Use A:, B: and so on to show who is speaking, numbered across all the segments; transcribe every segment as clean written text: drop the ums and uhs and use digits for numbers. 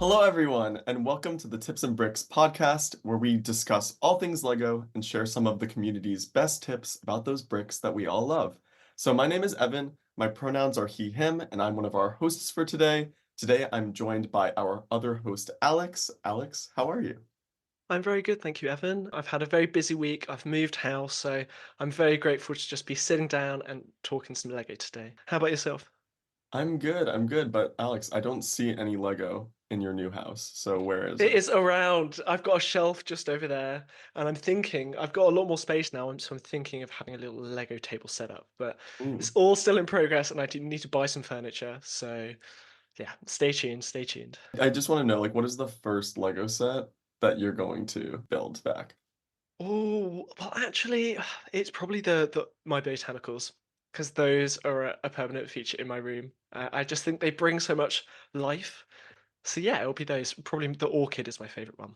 A: Hello, everyone, and welcome to the Tips and Bricks podcast, where we discuss all things Lego and share some of the community's best tips about those bricks that we all love. So, my name is Evan, my pronouns are he, him, and I'm one of our hosts for today. Today, I'm joined by our other host, Alex. Alex, how are you?
B: I'm very good, thank you, Evan. I've had a very busy week. I've moved house, so I'm very grateful to just be sitting down and talking some Lego today. How about yourself?
A: I'm good, but Alex, I don't see any Lego in your new house, so where is
B: It
A: it?
B: is around. I've got a shelf just over there, and I'm thinking I've got a lot more space now, so I'm thinking of having a little Lego table set up. But it's
A: Ooh.
B: all still in progress, and I do need to buy some furniture. So yeah, stay tuned, stay tuned.
A: I just want to know, what is the first Lego set that you're going to build back?
B: Oh, well, actually, it's probably the my botanicals because those are a permanent feature in my room. I just think they bring so much life. So yeah, it'll be those. Probably the orchid is my favorite one.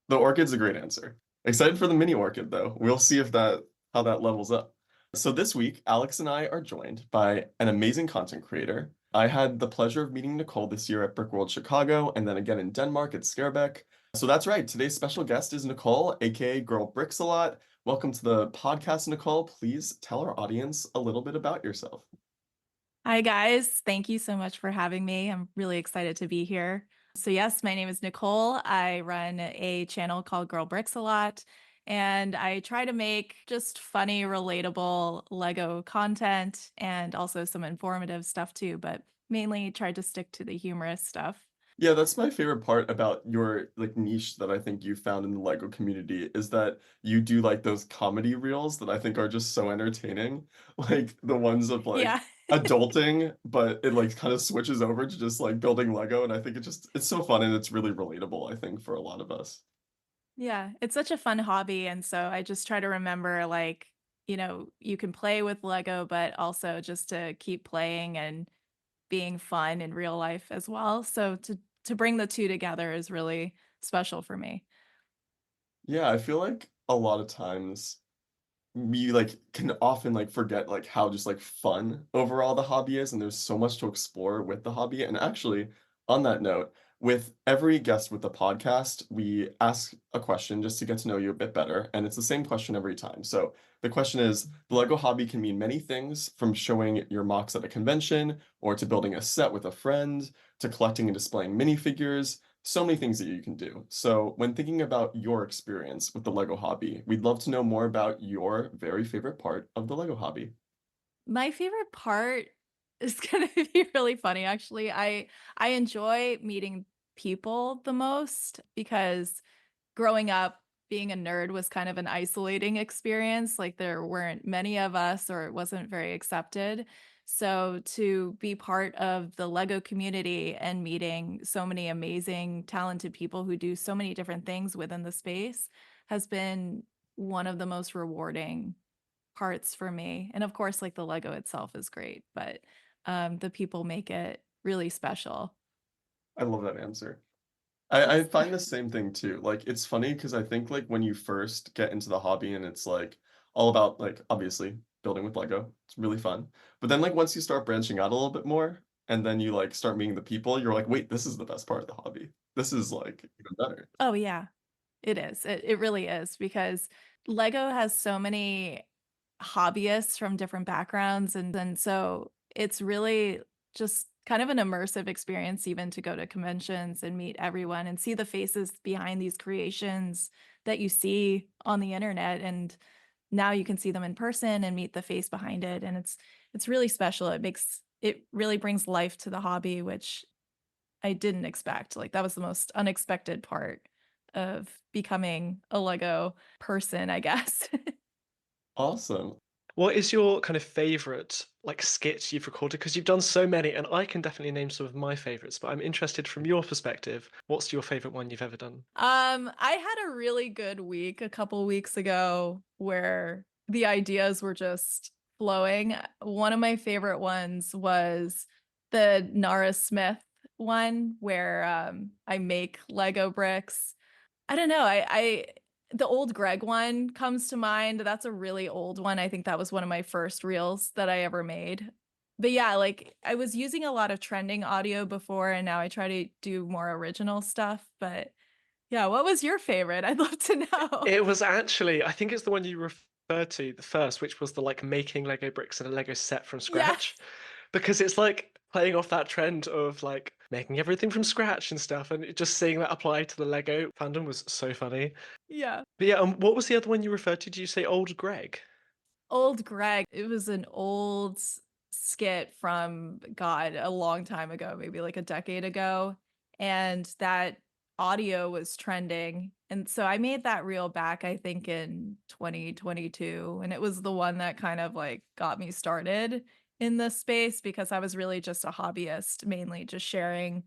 A: The orchid's a great answer. Excited for the mini orchid though. We'll see if that how that levels up. So this week, Alex and I are joined by an amazing content creator. I had the pleasure of meeting Nicole this year at Brickworld Chicago and then again in Denmark at Scarebeck. So that's right. Today's special guest is Nicole, aka Girl Bricks a Lot. Welcome to the podcast, Nicole. Please tell our audience a little bit about yourself.
C: Hi, guys. Thank you so much for having me. I'm really excited to be here. So, yes, my name is Nicole. I run a channel called Girl Bricks a Lot, and I try to make just funny, relatable Lego content and also some informative stuff too, but mainly try to stick to the humorous stuff.
A: Yeah, that's my favorite part about your niche that I think you found in the Lego community is that you do those comedy reels that I think are just so entertaining. Like the ones of
C: Yeah.
A: adulting, but it kind of switches over to just building Lego and I think it's so fun and it's really relatable, I think, for a lot of us.
C: Yeah, it's such a fun hobby. And so I just try to remember, you can play with Lego, but also just to keep playing and being fun in real life as well. So to bring the two together is really special for me.
A: Yeah, I feel like a lot of times we can often forget how just fun overall the hobby is and there's so much to explore with the hobby. And actually, on that note, with every guest with the podcast, we ask a question just to get to know you a bit better, and it's the same question every time. So the question is, the Lego hobby can mean many things, from showing your mocks at a convention or to building a set with a friend to collecting and displaying minifigures, so many things that you can do. So, when thinking about your experience with the Lego hobby, we'd love to know more about your very favorite part of the Lego hobby.
C: My favorite part is gonna be really funny, actually. I enjoy meeting people the most because growing up, being a nerd was kind of an isolating experience. Like there weren't many of us, or it wasn't very accepted. So to be part of the Lego community and meeting so many amazing, talented people who do so many different things within the space has been one of the most rewarding parts for me. And of course, like the Lego itself is great, but the people make it really special.
A: I love that answer. I
C: It's
A: find the same thing too. It's funny because I think when you first get into the hobby and it's all about obviously building with Lego, it's really fun. But then once you start branching out a little bit more and then you start meeting the people, you're like, wait, this is the best part of the hobby. This is even better.
C: oh yeah, it is. It really is because Lego has so many hobbyists from different backgrounds and so it's really just kind of an immersive experience even to go to conventions and meet everyone and see the faces behind these creations that you see on the internet and now you can see them in person and meet the face behind it and it's really special. It really brings life to the hobby, which I didn't expect. Like that was the most unexpected part of becoming a Lego person, I guess.
A: Awesome.
B: What is your kind of favorite skit you've recorded? Because you've done so many, and I can definitely name some of my favorites. But I'm interested from your perspective. What's your favorite one you've ever done?
C: I had a really good week a couple weeks ago where the ideas were just flowing. One of my favorite ones was the Nara Smith one where I make Lego bricks. I don't know. I the old Gregg one comes to mind. That's a really old one. I think that was one of my first reels that I ever made. But yeah, like I was using a lot of trending audio before, and now I try to do more original stuff. But yeah, what was your favorite? I'd love to know.
B: It was actually, I think it's the one you referred to, the first, which was the like making Lego bricks and a Lego set from
C: Yeah.
B: scratch. Because it's like playing off that trend of like making everything from scratch and stuff, and just seeing that apply to the Lego fandom was so funny.
C: Yeah.
B: But yeah, what was the other one you referred to? Did you say Old Greg?
C: Old Greg. It was an old skit from God a long time ago, maybe like a decade ago. And that audio was trending. And so I made that reel back, I think, in 2022. And it was the one that kind of like got me started in this space because I was really just a hobbyist, mainly just sharing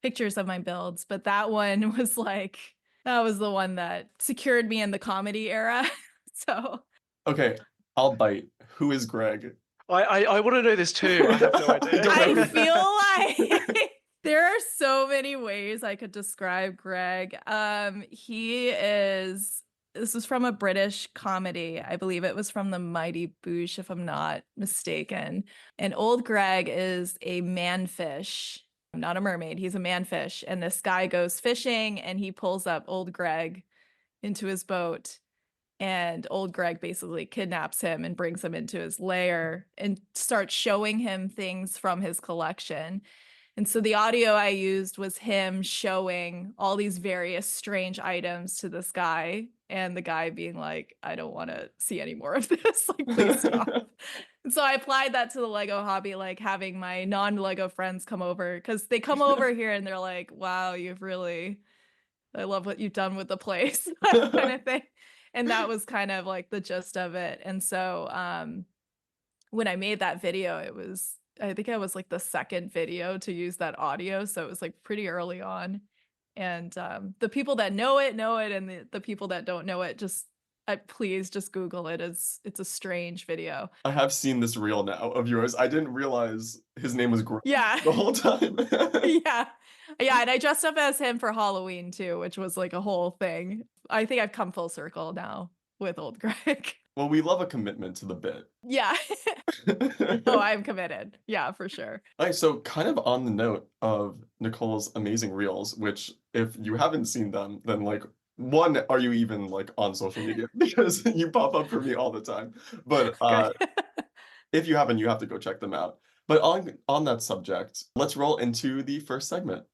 C: pictures of my builds. But that one was like, that was the one that secured me in the comedy era. So
A: Okay, I'll bite. Who is Greg?
B: I want to know this too. I have no
A: I
B: idea.
A: don't
C: I
A: know.
C: feel like there are so many ways I could describe Greg. He is this is from a British comedy. I believe it was from the Mighty Boosh, if I'm not mistaken. And old Greg is a manfish, not a mermaid. He's a manfish. And this guy goes fishing and he pulls up old Greg into his boat, and old Greg basically kidnaps him and brings him into his lair and starts showing him things from his collection. And so the audio I used was him showing all these various strange items to this guy, and the guy being like, I don't want to see any more of this. Like, please stop. And so I applied that to the Lego hobby, like having my non-Lego friends come over, because they come over here and they're like, wow, I love what you've done with the place, kind of thing. And that was kind of like the gist of it. And so when I made that video, I think I was like the second video to use that audio. So it was like pretty early on. And the people that know it, and the people that don't know it, just please just Google it. It's a strange video.
A: I have seen this reel now of yours. I didn't realize his name was Greg
C: Yeah.
A: the whole time.
C: Yeah. Yeah, and I dressed up as him for Halloween too, which was like a whole thing. I think I've come full circle now with old Greg.
A: Well, we love a commitment to the bit.
C: Yeah. Oh, I'm committed. Yeah, for sure.
A: Alright, so kind of on the note of Nicole's amazing reels, which if you haven't seen them, then like one, are you even like on social media? Because you pop up for me all the time. But
C: Good.
A: if you haven't, you have to go check them out. But on that subject, let's roll into the first segment.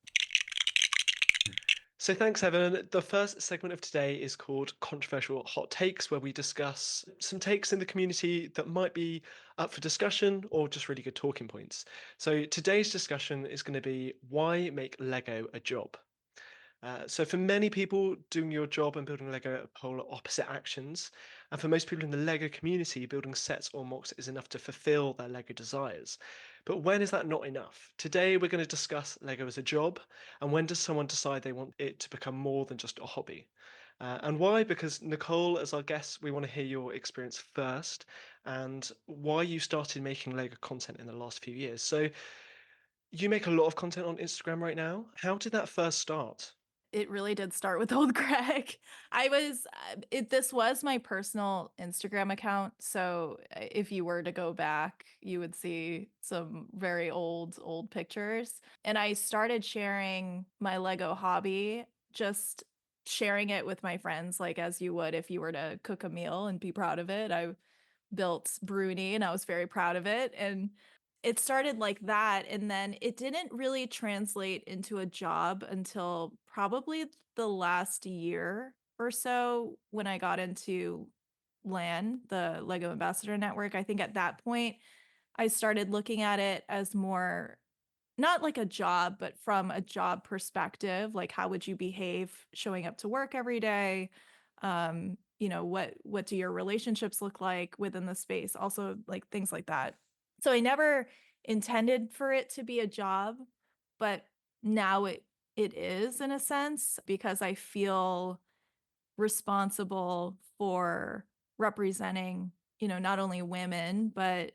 B: So thanks, Evan. The first segment of today is called Controversial Hot Takes, where we discuss some takes in the community that might be up for discussion or just really good talking points. So today's discussion is going to be why make Lego a job? So for many people, doing your job and building Lego are polar opposite actions. And for most people in the Lego community, building sets or mocks is enough to fulfill their Lego desires. But when is that not enough? Today, we're going to discuss Lego as a job, and when does someone decide they want it to become more than just a hobby? And why? Because Nicole, as our guest, we want to hear your experience first and why you started making Lego content in the last few years. So you make a lot of content on Instagram right now. How did that first start?
C: It really did start with old Greg. I was this was my personal Instagram account, so if you were to go back, you would see some very old pictures. And I started sharing my Lego hobby, just sharing it with my friends like as you would if you were to cook a meal and be proud of it. I built Bruni and I was very proud of it, and it started like that, and then it didn't really translate into a job until probably the last year or so when I got into LAN, the Lego Ambassador Network. I think at that point I started looking at it as more not like a job, but from a job perspective, like how would you behave showing up to work every day? What do your relationships look like within the space? Also, like things like that. So I never intended for it to be a job, but now it is in a sense because I feel responsible for representing, not only women, but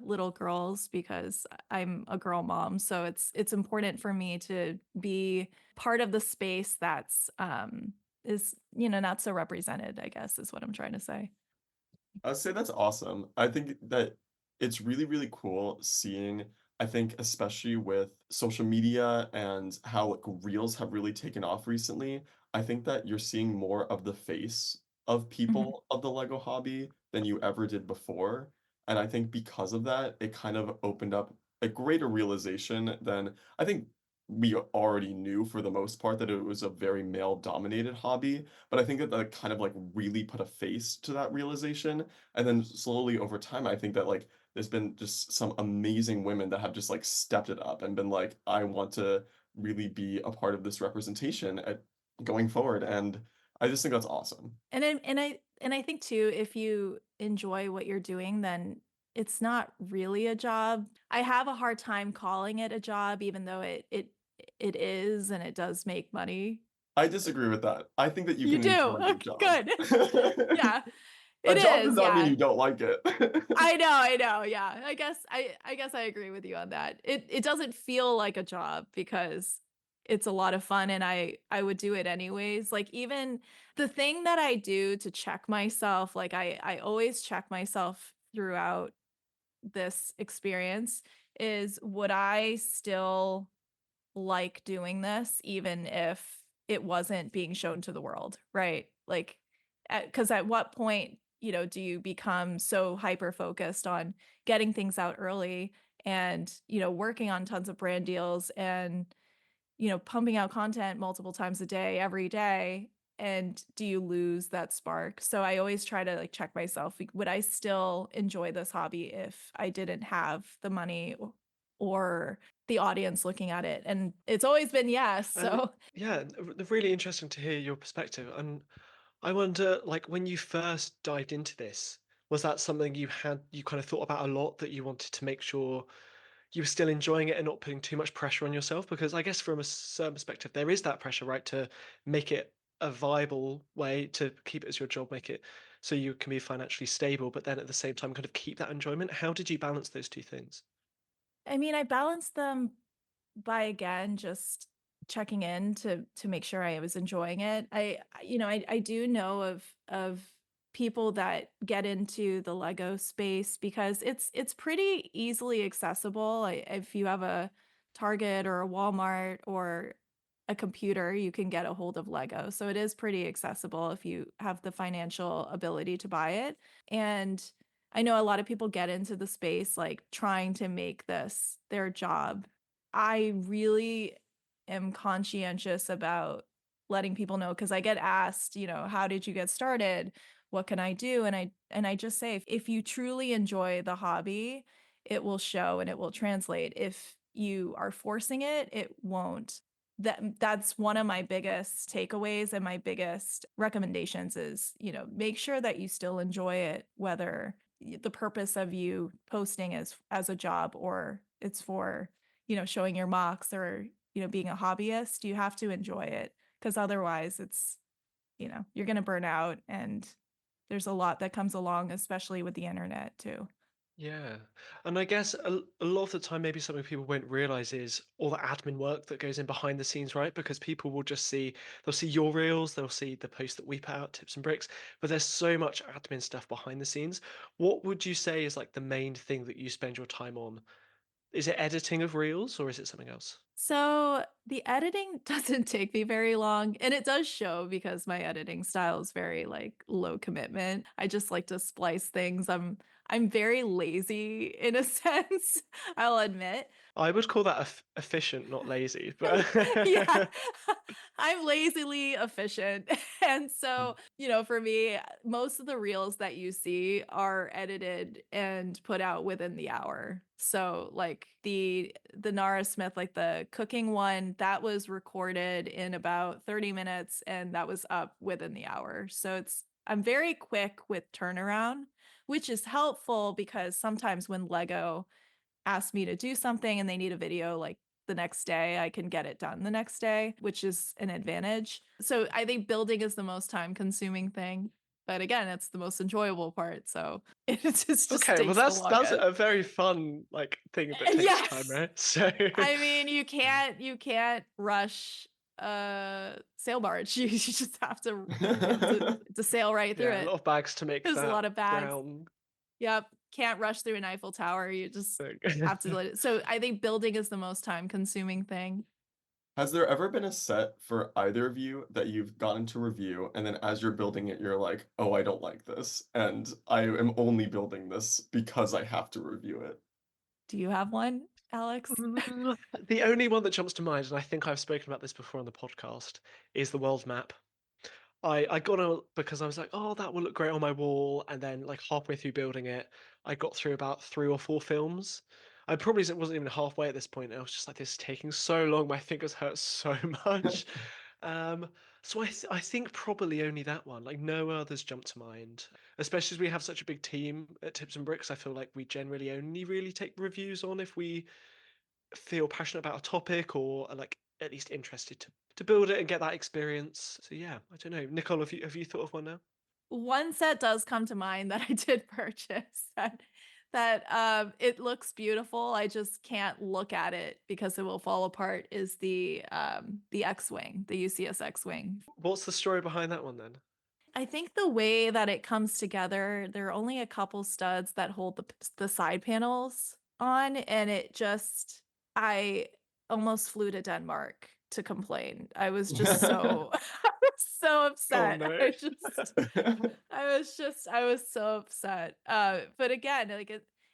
C: little girls because I'm a girl mom. So it's important for me to be part of the space that's is, not so represented, I guess is what I'm trying to say.
A: I'd say that's awesome. I think that it's really, really cool seeing, I think, especially with social media and how like reels have really taken off recently. I think that you're seeing more of the face of
C: Mhm.
A: people of the Lego hobby than you ever did before. And I think because of that, it kind of opened up a greater realization than I think we already knew for the most part that it was a very male dominated hobby. But I think that that kind of like really put a face to that realization. And then slowly over time, I think that like there's been just some amazing women that have just like stepped it up and been like, I want to really be a part of this representation going forward. And I just think that's awesome.
C: And I think too, if you enjoy what you're doing, then it's not really a job. I have a hard time calling it a job, even though it is and it does make money.
A: I disagree with that. I think that you
C: You
A: can
C: do.
A: enjoy your
C: Okay,
A: job.
C: good. Yeah,
A: A
C: it
A: job does
C: is.
A: not mean
C: Yeah.
A: you don't like it.
C: I know. Yeah. I guess I agree with you on that. It doesn't feel like a job because it's a lot of fun and I would do it anyways. Like even the thing that I do to check myself, like I always check myself throughout this experience is would I still like doing this even if it wasn't being shown to the world, right? Like, because at what point, do you become so hyper focused on getting things out early and, working on tons of brand deals and, pumping out content multiple times a day, every day? And do you lose that spark? So I always try to like check myself. Like, would I still enjoy this hobby if I didn't have the money or the audience looking at it? And it's always been yes.
B: And
C: So
B: yeah, really interesting to hear your perspective. And I wonder, like, when you first dived into this, was that something you kind of thought about a lot that you wanted to make sure you were still enjoying it and not putting too much pressure on yourself? Because I guess from a certain perspective, there is that pressure, right, to make it a viable way to keep it as your job, make it so you can be financially stable, but then at the same time, kind of keep that enjoyment. How did you balance those two things?
C: I mean, I balance them by again just checking in to make sure I was enjoying it. I do know of people that get into the Lego space because it's pretty easily accessible. If you have a Target or a Walmart or a computer, you can get a hold of Lego. So it is pretty accessible if you have the financial ability to buy it. And I know a lot of people get into the space like trying to make this their job. I really am conscientious about letting people know because I get asked, how did you get started? What can I do? And I just say if you truly enjoy the hobby, it will show and it will translate. If you are forcing it, it won't. That's one of my biggest takeaways and my biggest recommendations is, make sure that you still enjoy it, whether the purpose of you posting is as a job or it's for showing your mocks or, being a hobbyist. You have to enjoy it because otherwise it's, you're going to burn out and there's a lot that comes along, especially with the internet too.
B: Yeah. And I guess a lot of the time, maybe something people won't realize is all the admin work that goes in behind the scenes, right? Because people will just they'll see your reels, they'll see the posts that we put out, Tips and Bricks, but there's so much admin stuff behind the scenes. What would you say is like the main thing that you spend your time on? Is it editing of reels or is it something else?
C: So the editing doesn't take me very long, and it does show because my editing style is very like low commitment. I just like to splice things. I'm very lazy in a sense, I'll admit.
B: I would call that efficient, not lazy, but
C: Yeah, I'm lazily efficient. And so, for me, most of the reels that you see are edited and put out within the hour. So, like the Nara Smith, like the cooking one, that was recorded in about 30 minutes and that was up within the hour. So I'm very quick with turnaround, which is helpful because sometimes when Lego ask me to do something and they need a video like the next day, I can get it done the next day, which is an advantage. So I think building is the most time consuming thing. But again, it's the most enjoyable part. So it just
B: okay, well
C: takes the
B: that's
C: longest.
B: a very fun like thing that takes time,
C: Yes.
B: right? So
C: I mean, you can't rush a sail barge. You just have to, to sail right through
B: yeah, a lot
C: it.
B: of bags to make
C: There's a
B: that
C: lot of bags.
B: brown.
C: Yep. can't rush through an Eiffel Tower. You just have to
B: Thing.
C: let it. So I think building is the most time consuming thing.
A: Has there ever been a set for either of you that you've gotten to review, and then as you're building it, you're like, "Oh, I don't like this, and I am only building this because I have to review it."
C: Do you have one, Alex?
B: The only one that jumps to mind, and I think I've spoken about this before on the podcast, is the world map. I got it because I was like, "Oh, that will look great on my wall," and then, like, halfway through building it, I got through about 3 or 4 films. I probably wasn't even halfway at this point, and I was just like, "This is taking so long, my fingers hurt so much." Um, so I think probably only that one, like, no others jump to mind. Especially as we have such a big team at Tips& and Bricks, I feel like we generally only really take reviews on if we feel passionate about a topic or are, like, at least interested to build it and get that experience. So yeah, I don't know. Nicole, have you thought of one now?
C: One set does come to mind that I did purchase that it looks beautiful. I just can't look at it because it will fall apart is the X-Wing, the UCS X-Wing.
B: What's the story behind that one then?
C: I think the way that it comes together, there are only a couple studs that hold the side panels on, and it just I almost flew to Denmark to complain. I was just so I was so
B: Oh
C: upset.
B: no.
C: I was so upset. But again, like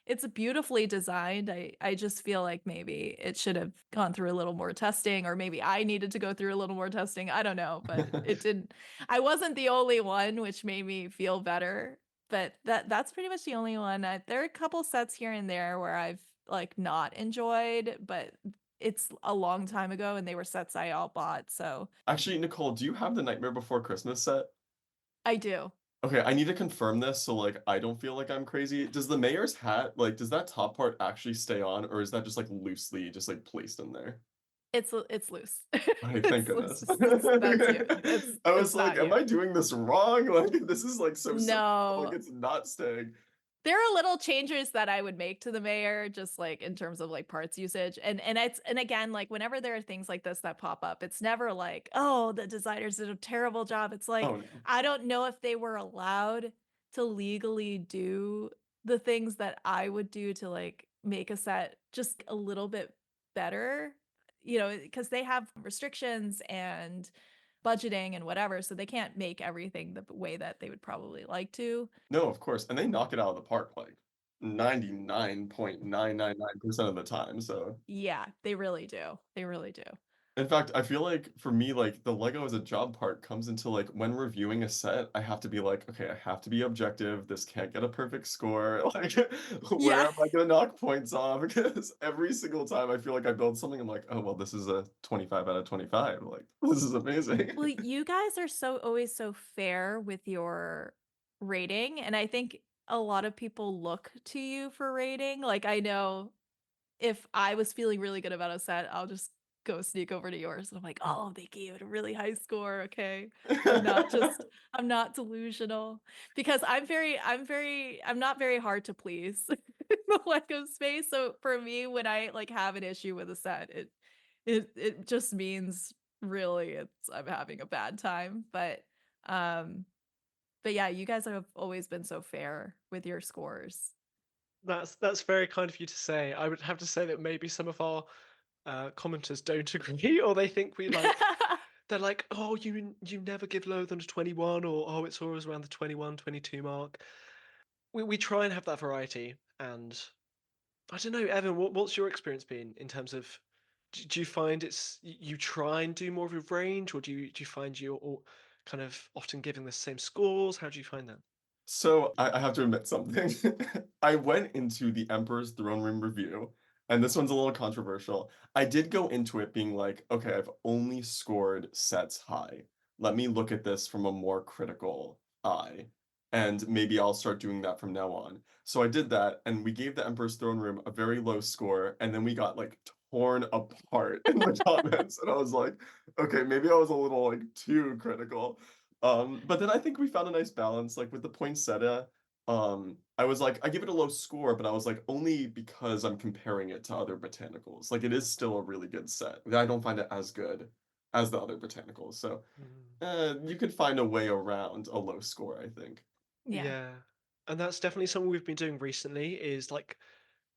C: it's beautifully designed. I just feel like maybe it should have gone through a little more testing, or maybe I needed to go through a little more testing. I don't know, but it didn't. I wasn't the only one, which made me feel better. But that's pretty much the only one. There are a couple sets here and there where I've like not enjoyed, but it's a long time ago and they were sets I all bought. So
A: Actually, Nicole, do you have the Nightmare Before Christmas set?
C: I do.
A: Okay, I need to confirm this so, like, I don't feel like I'm crazy. Does the mayor's hat, like, does that top part actually stay on, or is that just, like, loosely just, like, placed in there?
C: It's loose.
A: Okay, thank
C: It's loose.
A: goodness.
C: That's you.
A: I
C: It's
A: was like,
C: not
A: "Am
C: you.
A: I doing this wrong?" Like, this is, like, so simple, like,
C: No.
A: it's not staying.
C: There are little changes that I would make to the mayor, just like in terms of like parts usage. And again, like whenever there are things like this that pop up, it's never like, oh, the designers did a terrible job. It's like,
A: Oh, no.
C: I don't know if they were allowed to legally do the things that I would do to like make a set just a little bit better, because they have restrictions and budgeting and whatever, so they can't make everything the way that they would probably like to.
A: No, of course, and they knock it out of the park, like, 99.999% of the time, so
C: Yeah, they really do. They really do.
A: in fact, I feel like for me, like the Lego as a job part comes into like when reviewing a set, I have to be like, okay, I have to be objective. This can't get a perfect score. Like, where
C: Yeah.
A: am I gonna knock points off? Because every single time I feel like I build something, I'm like, oh well, this is a 25 out of 25. Like, this is amazing.
C: Well, you guys are always so fair with your rating, and I think a lot of people look to you for rating. Like I know if I was feeling really good about a set, I'll just go sneak over to yours and I'm like, "Oh, they gave it a really high score. Okay. I'm not delusional." Because I'm not very hard to please in the Lego space. So for me, when I like have an issue with a set, it just means really I'm having a bad time. Um but yeah, you guys have always been so fair with your scores.
B: That's very kind of you to say. I would have to say that maybe some of our commenters don't agree, or they think they're like, oh, you never give lower than a 21, or oh, it's always around the 21, 22 mark. We try and have that variety, and I don't know, Evan, what's your experience been in terms of do you find you try and do more of a range, or do you find you're all kind of often giving the same scores? How do you find that?
A: So I have to admit something. I went into the Emperor's Throne Room review, and this one's a little controversial. I did go into it being like, okay, I've only scored sets high. Let me look at this from a more critical eye, and maybe I'll start doing that from now on. So I did that, and we gave the Emperor's Throne Room a very low score, and then we got like torn apart in the comments, and I was like, okay, maybe I was a little like too critical. But then I think we found a nice balance, like with the poinsettia. I was like, I give it a low score, but I was like, only because I'm comparing it to other botanicals. Like, it is still a really good set. I don't find it as good as the other botanicals. So,
B: Mm.
A: you could find a way around a low score, I think.
C: Yeah.
B: Yeah. And that's definitely something we've been doing recently is like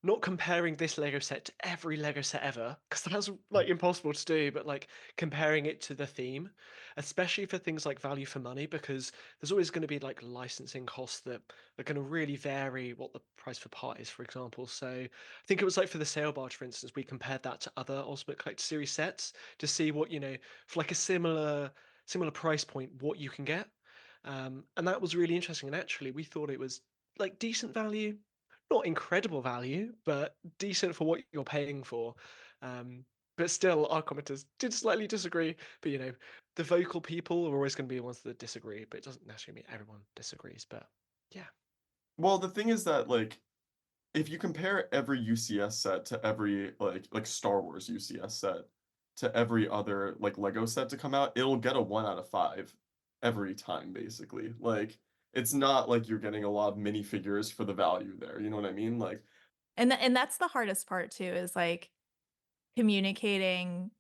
B: not comparing this Lego set to every Lego set ever, because that's like impossible to do, but like comparing it to the theme, especially for things like value for money, because there's always going to be like licensing costs that are going to really vary what the price per part is, for example. So I think it was like for the sail barge, for instance, we compared that to other Ultimate Collector Series sets to see what, for like a similar price point, what you can get. And that was really interesting. And actually, we thought it was like decent value, not incredible value, but decent for what you're paying for. But still, our commenters did slightly disagree. But the vocal people are always going to be the ones that disagree. But it doesn't necessarily mean everyone disagrees. But yeah,
A: Well, the thing is that like if you compare every UCS set to every like Star Wars UCS set to every other like Lego set to come out, it'll get a 1 out of 5 every time basically. Like it's not like you're getting a lot of minifigures for the value there. You know what I mean? Like
C: And that's the hardest part too, is like communicating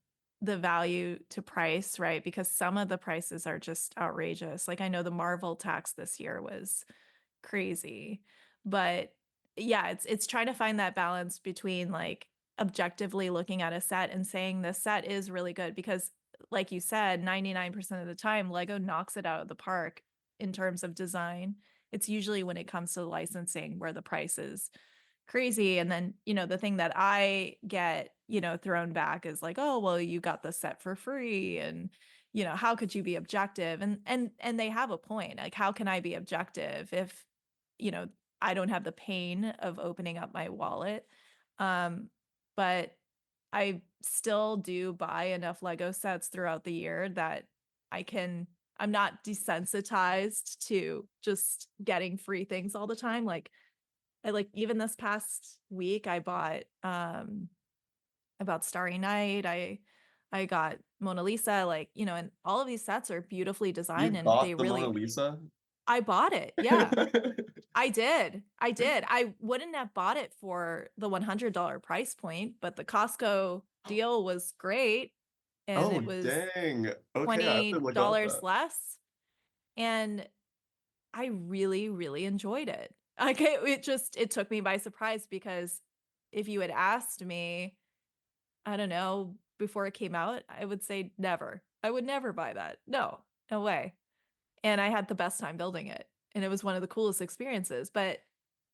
C: the value to price, right? Because some of the prices are just outrageous. Like I know the Marvel tax this year was crazy. But yeah, it's trying to find that balance between like objectively looking at a set and saying the set is really good because like you said, 99% of the time Lego knocks it out of the park in terms of design. It's usually when it comes to licensing where the price is crazy. And then, the thing that I get, thrown back is like, oh, well, you got the set for free. And, how could you be objective? And they have a point. Like, how can I be objective if, you know, I don't have the pain of opening up my wallet? But I still do buy enough Lego sets throughout the year that I'm not desensitized to just getting free things all the time. Like I like even this past week I bought Starry Night. I got Mona Lisa, like, and all of these sets are beautifully
A: you
C: designed and they
A: bought the Mona
C: really
A: Lisa?
C: I bought it. Yeah. I did. I did. I wouldn't have bought it for the $100 price point, but the Costco deal was great and
A: Oh,
C: it was
A: dang. Okay, I have to look up
C: $20
A: that.
C: less and I really, really enjoyed it. Like it took me by surprise because if you had asked me, I don't know, before it came out, I would say never. I would never buy that. No, no way. And I had the best time building it. And it was one of the coolest experiences. But,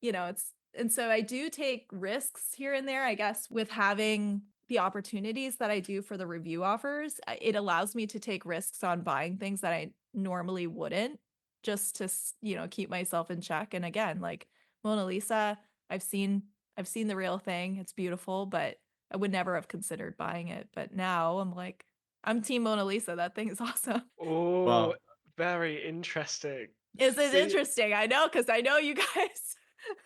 C: and so I do take risks here and there, I guess, with having the opportunities that I do for the review offers. It allows me to take risks on buying things that I normally wouldn't just to, keep myself in check. And again, like Mona Lisa, I've seen I've seen the real thing. It's beautiful, but I would never have considered buying it. But now I'm like, I'm team Mona Lisa. That thing is awesome.
B: oh,
A: Wow.
B: very interesting.
C: Is it
B: See,
C: interesting? I know, because I know you guys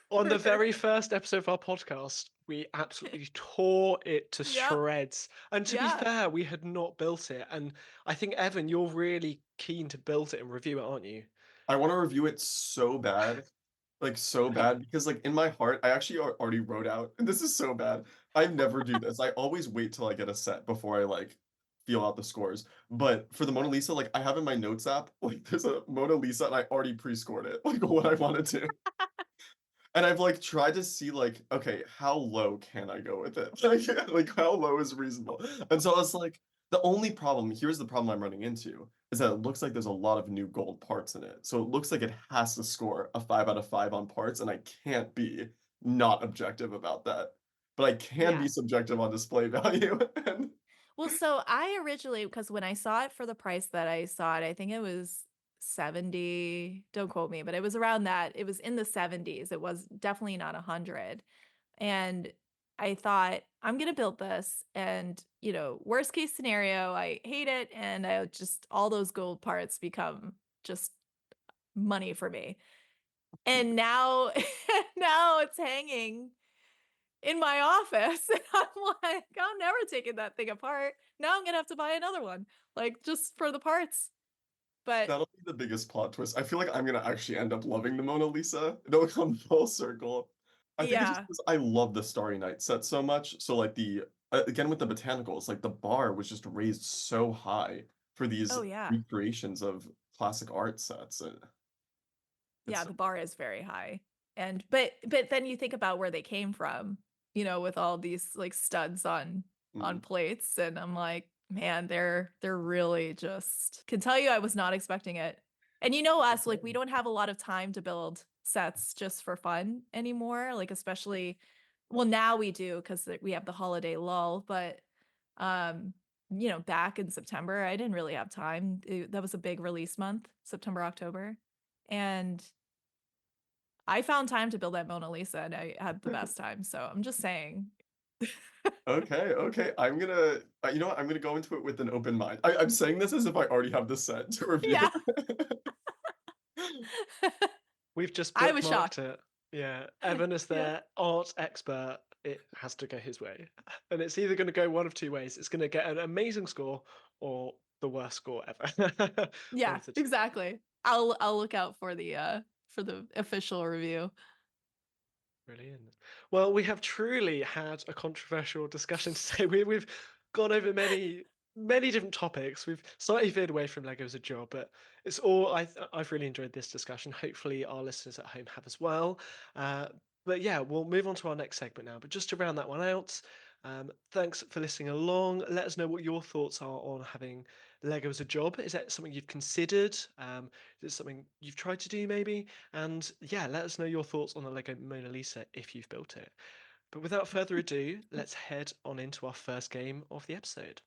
B: on the
C: were.
B: very first episode of our podcast, we absolutely tore it to
C: Yep.
B: shreds. And to be
C: Yeah.
B: fair, we had not built it. And I think, Evan, you're really keen to build it and review it, aren't you?
A: I want to review it so bad. Like so bad because like in my heart I actually already wrote out and this is so bad. I never do this. I always wait till I get a set before I like feel out the scores. But for the Mona Lisa, like I have in my notes app, like there's a Mona Lisa and I already pre-scored it, like what I wanted to. And I've like tried to see like, okay, how low can I go with it? Like how low is reasonable? And so I was like, the only problem, here's the problem I'm running into, is that it looks like there's a lot of new gold parts in it. So it looks like it has to score a 5 out of 5 on parts, and I can't be not objective about that. But I can be
C: Yeah.
A: subjective on display value. And
C: Well, so I originally, because when I saw it for the price that I saw it, I think it was 70, don't quote me, but it was around that. It was in the 70s. It was definitely not 100. And I thought, I'm going to build this. And, worst case scenario, I hate it. And I just, all those gold parts become just money for me. And now, now it's hanging in my office. And I'm like, I'm never taking that thing apart. Now I'm gonna have to buy another one, like just for the parts. But
A: that'll be the biggest plot twist. I feel like I'm gonna actually end up loving the Mona Lisa. It'll come full circle. I think it's just
C: yeah.
A: because I love the Starry Night set so much. So like the again with the botanicals, like the bar was just raised so high for these
C: Oh yeah.
A: recreations of classic art sets.
C: Yeah,
A: It's
C: the bar is very high. And but then you think about where they came from, with all these like studs on
A: mm,
C: plates, and I'm like, man, they're really just can tell you I was not expecting it. And us, like we
A: okay.
C: don't have a lot of time to build sets just for fun anymore, like especially well now we do because we have the holiday lull, but um back in September I didn't really have time. That was a big release month, September, October. And I found time to build that Mona Lisa and I had the best time. So I'm just saying.
A: Okay, okay. I'm gonna, you know what? I'm gonna go into it with an open mind. I'm saying this as if I already have the set to review.
C: Yeah.
B: We've just
C: I was
B: bookmarked
C: shocked.
B: it. Yeah, Evan is
C: Yeah.
B: their art expert. It has to go his way. And it's either going to go one of two ways. It's going to get an amazing score or the worst score ever. One
C: Yeah,
B: of the two.
C: exactly. I'll look out for the official review.
B: Brilliant. Well, we have truly had a controversial discussion today. We've gone over many different topics. We've slightly veered away from Lego as a job, but it's all I've really enjoyed this discussion. Hopefully, our listeners at home have as well. Uh, but yeah, we'll move on to our next segment now. But just to round that one out, thanks for listening along. Let us know what your thoughts are on having Lego as a job. Is that something you've considered? Is it something you've tried to do maybe? And yeah, let us know your thoughts on the Lego Mona Lisa if you've built it. But without further ado, let's head on into our first game of the episode.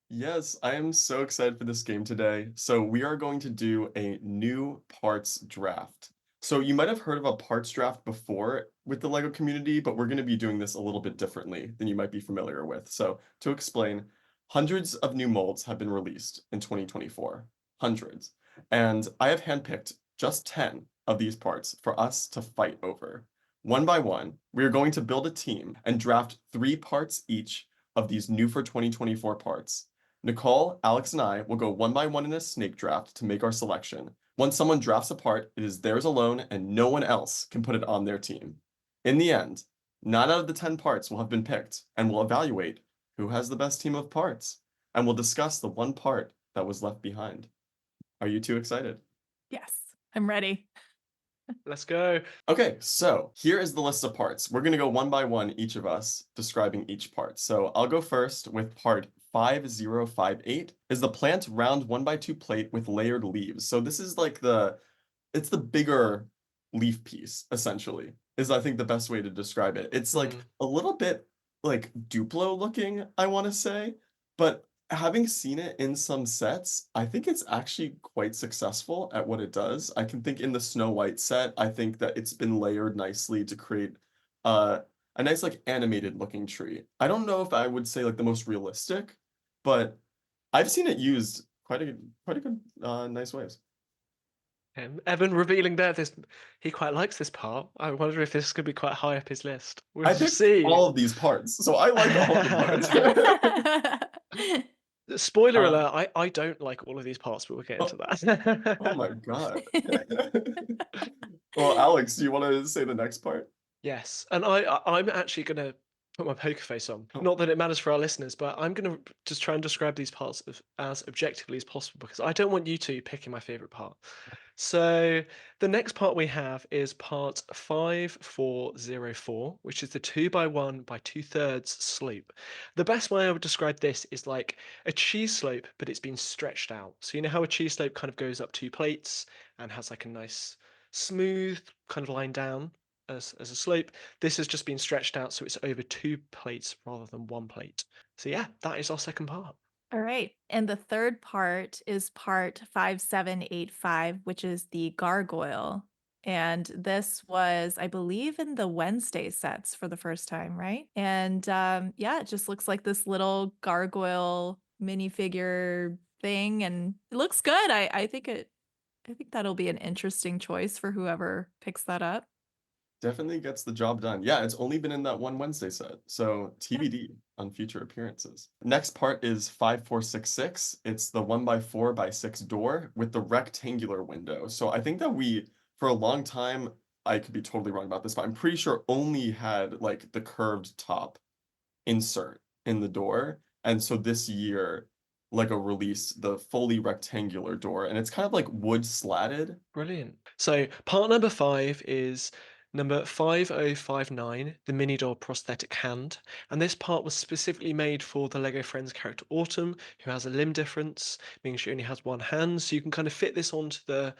A: Yes, I am so excited for this game today. So we are going to do a new parts draft. So you might have heard of a parts draft before with the Lego community, but we're going to be doing this a little bit differently than you might be familiar with. So to explain, hundreds of new molds have been released in 2024. Hundreds. And I have handpicked just 10 of these parts for us to fight over. One by one, we are going to build a team and draft 3 parts each of these new for 2024 parts. Nicole, Alex, and I will go one by one in a snake draft to make our selection. Once someone drafts a part, it is theirs alone and no one else can put it on their team. In the end, 9 out of the 10 parts will have been picked, and we'll evaluate who has the best team of parts, and we'll discuss the one part that was left behind. Are you two excited?
C: Yes, I'm ready.
B: Let's go.
A: Okay, so here is the list of parts. We're going to go one by one, each of us, describing each part. So I'll go first with part 5058 is the plant round 1x2 plate with layered leaves. So this is like it's the bigger leaf piece, essentially, is I think the best way to describe it. It's like
B: Hmm.
A: a little bit like Duplo looking, I want to say, but having seen it in some sets, I think it's actually quite successful at what it does. I can think in the Snow White set, I think that it's been layered nicely to create uh, a nice like animated looking tree. I don't know if I would say like the most realistic, but I've seen it used quite a good nice ways.
B: Evan revealing there this he quite likes this part. I wonder if this could be quite high up his list. We'll
A: I
B: just
A: picked
B: see.
A: all of these parts, so I like all of the parts.
B: Spoiler
A: Uh,
B: alert, I don't like all of these parts, but we'll get into
A: oh, oh
B: that.
A: my God. Well, Alex, do you want to say the next part?
B: Yes, and I'm actually gonna put my poker face on.
A: Oh,
B: Not that it matters for our listeners, but I'm gonna just try and describe these parts as objectively as possible because I don't want you two picking my favorite part. So the next part we have is part 5404, which is the 2x1 by 2/3 slope. The best way I would describe this is like a cheese slope, but it's been stretched out. So you know how a cheese slope kind of goes up 2 plates and has like a nice smooth kind of line down as a slope. This has just been stretched out, so it's over 2 plates rather than 1 plate. So yeah, that is our second part.
C: All right. And the third part is part 5785, which is the gargoyle. And this was, I believe, in the Wednesday sets for the first time, right? And yeah, it just looks like this little gargoyle minifigure thing, and it looks good. I think that'll be an interesting choice for whoever picks that up.
A: definitely gets the job done. Yeah, it's only been in that one Wednesday set, so
C: Yeah.
A: TBD on future appearances. Next part is 5466. It's the 1x4x6 door with the rectangular window. So I think that we, for a long time, I could be totally wrong about this, but I'm pretty sure only had like the curved top insert in the door. And so this year, Lego release the fully rectangular door, and it's kind of like wood slatted.
B: Brilliant. So part number 5 is number 5059, the mini doll prosthetic hand. And this part was specifically made for the Lego Friends character Autumn, who has a limb difference, meaning she only has one hand. So you can kind of fit this onto the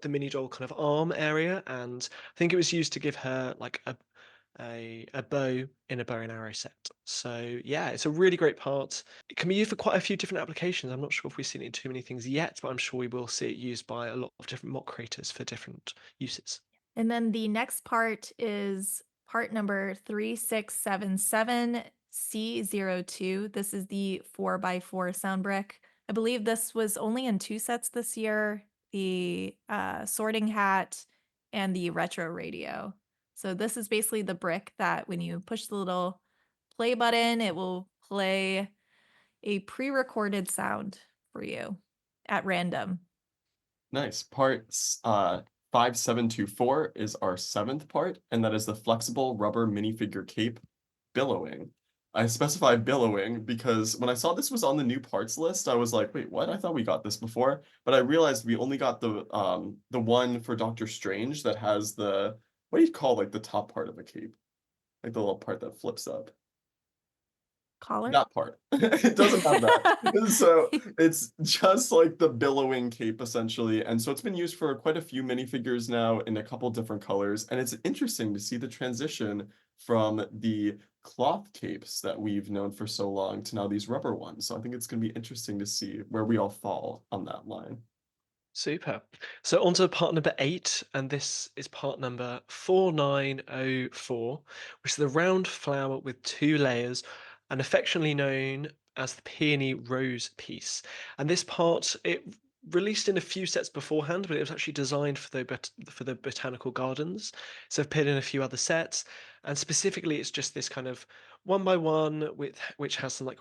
B: mini doll kind of arm area. And I think it was used to give her like a bow in a bow and arrow set. So yeah, it's a really great part. It can be used for quite a few different applications. I'm not sure if we've seen it in too many things yet, but I'm sure we will see it used by a lot of different mock creators for different uses.
C: And then the next part is part number 3677C02. This is the 4x4 sound brick. I believe this was only in 2 sets this year, the sorting hat and the retro radio. So this is basically the brick that when you push the little play button, it will play a pre-recorded sound for you at random.
A: Nice. Part 5724 is our 7th part, and that is the flexible rubber minifigure cape billowing. I specify billowing because when I saw this was on the new parts list, I was like, wait, what? I thought we got this before. But I realized we only got the one for Doctor Strange that has the, what do you call like the top part of a cape? Like the little part that flips up.
C: Collar?
A: That part. It doesn't have that. So it's just like the billowing cape essentially. And so it's been used for quite a few minifigures now in a couple different colors. And it's interesting to see the transition from the cloth capes that we've known for so long to now these rubber ones. So I think it's going to be interesting to see where we all fall on that line.
B: Super. So on to part number 8, and this is part number 4904, which is the round flower with 2 layers, and affectionately known as the peony rose piece. And this part, it released in a few sets beforehand, but it was actually designed for for the botanical gardens. So it appeared in a few other sets, and specifically, it's just this kind of one by one with which has some like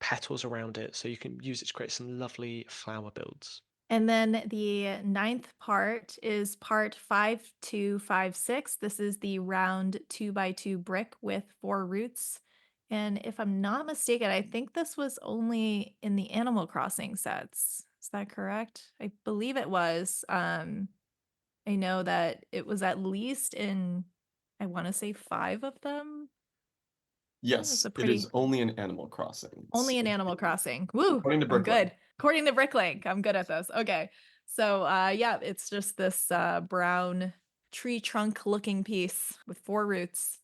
B: petals around it, so you can use it to create some lovely flower builds.
C: And then the ninth part is part 5256. This is the round 2x2 brick with 4 roots. And if I'm not mistaken, I think this was only in the Animal Crossing sets. Is that correct? I believe it was. I know that it was at least in, I want to say 5 of them. Yeah, it was
A: Yes,
C: a
A: it is
C: pretty
A: only in Animal Crossing.
C: only in Animal Crossing. Woo!
A: According to
C: I'm
A: Bricklink.
C: good. According to Bricklink, I'm good at this. Okay. So yeah, it's just this brown tree trunk looking piece with 4 roots.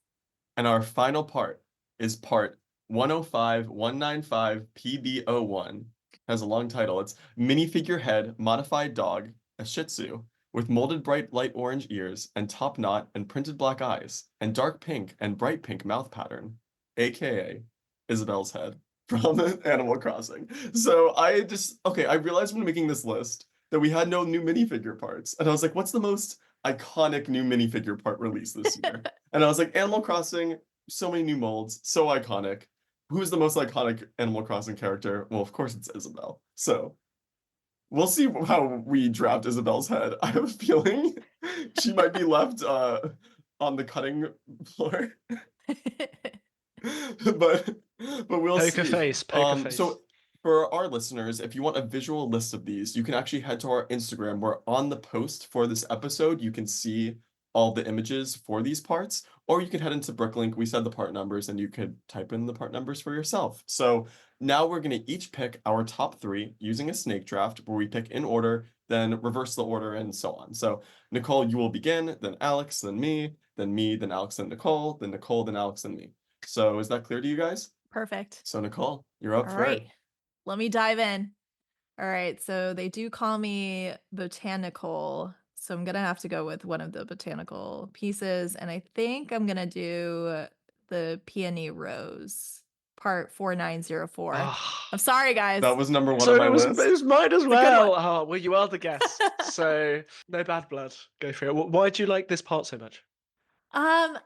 A: And our final part is part 105195PB01. Has a long title. It's minifigure head, modified dog, a Shih Tzu, with molded bright light orange ears and top knot and printed black eyes, and dark pink and bright pink mouth pattern, aka Isabel's head from Animal Crossing. So I realized when making this list that we had no new minifigure parts. And I was like, what's the most iconic new minifigure part released this year? And I was like, Animal Crossing, so many new molds, so iconic. Who's the most iconic Animal Crossing character? Well, of course it's Isabel. So we'll see how we draft Isabel's head. I have a feeling she might be left on the cutting floor. but we'll
B: Poker
A: see.
B: face, poker face.
A: So for our listeners, if you want a visual list of these, you can actually head to our Instagram, where on the post for this episode, you can see all the images for these parts, or you can head into Bricklink. We said the part numbers, and you could type in the part numbers for yourself. So now we're going to each pick our top 3 using a snake draft, where we pick in order, then reverse the order, and so on. So Nicole, you will begin, then Alex, then me, then Alex, then Nicole, then Alex, then me. So is that clear to you guys?
C: Perfect.
A: So Nicole, you're up
C: All
A: for
C: right.
A: it.
C: Let me dive in. All right. So they do call me botanical. So I'm going to have to go with one of the botanical pieces. And I think I'm going to do the peony rose, part 4904.
B: Ah,
C: I'm sorry, guys.
A: That was number 1
B: so
A: on
B: it
A: my
B: was,
A: list.
B: mine as
C: It's a good
B: well.
C: one.
B: Ah, well, you are the guest, so no bad blood. Go for it. Why do you like this part so much?
C: Um,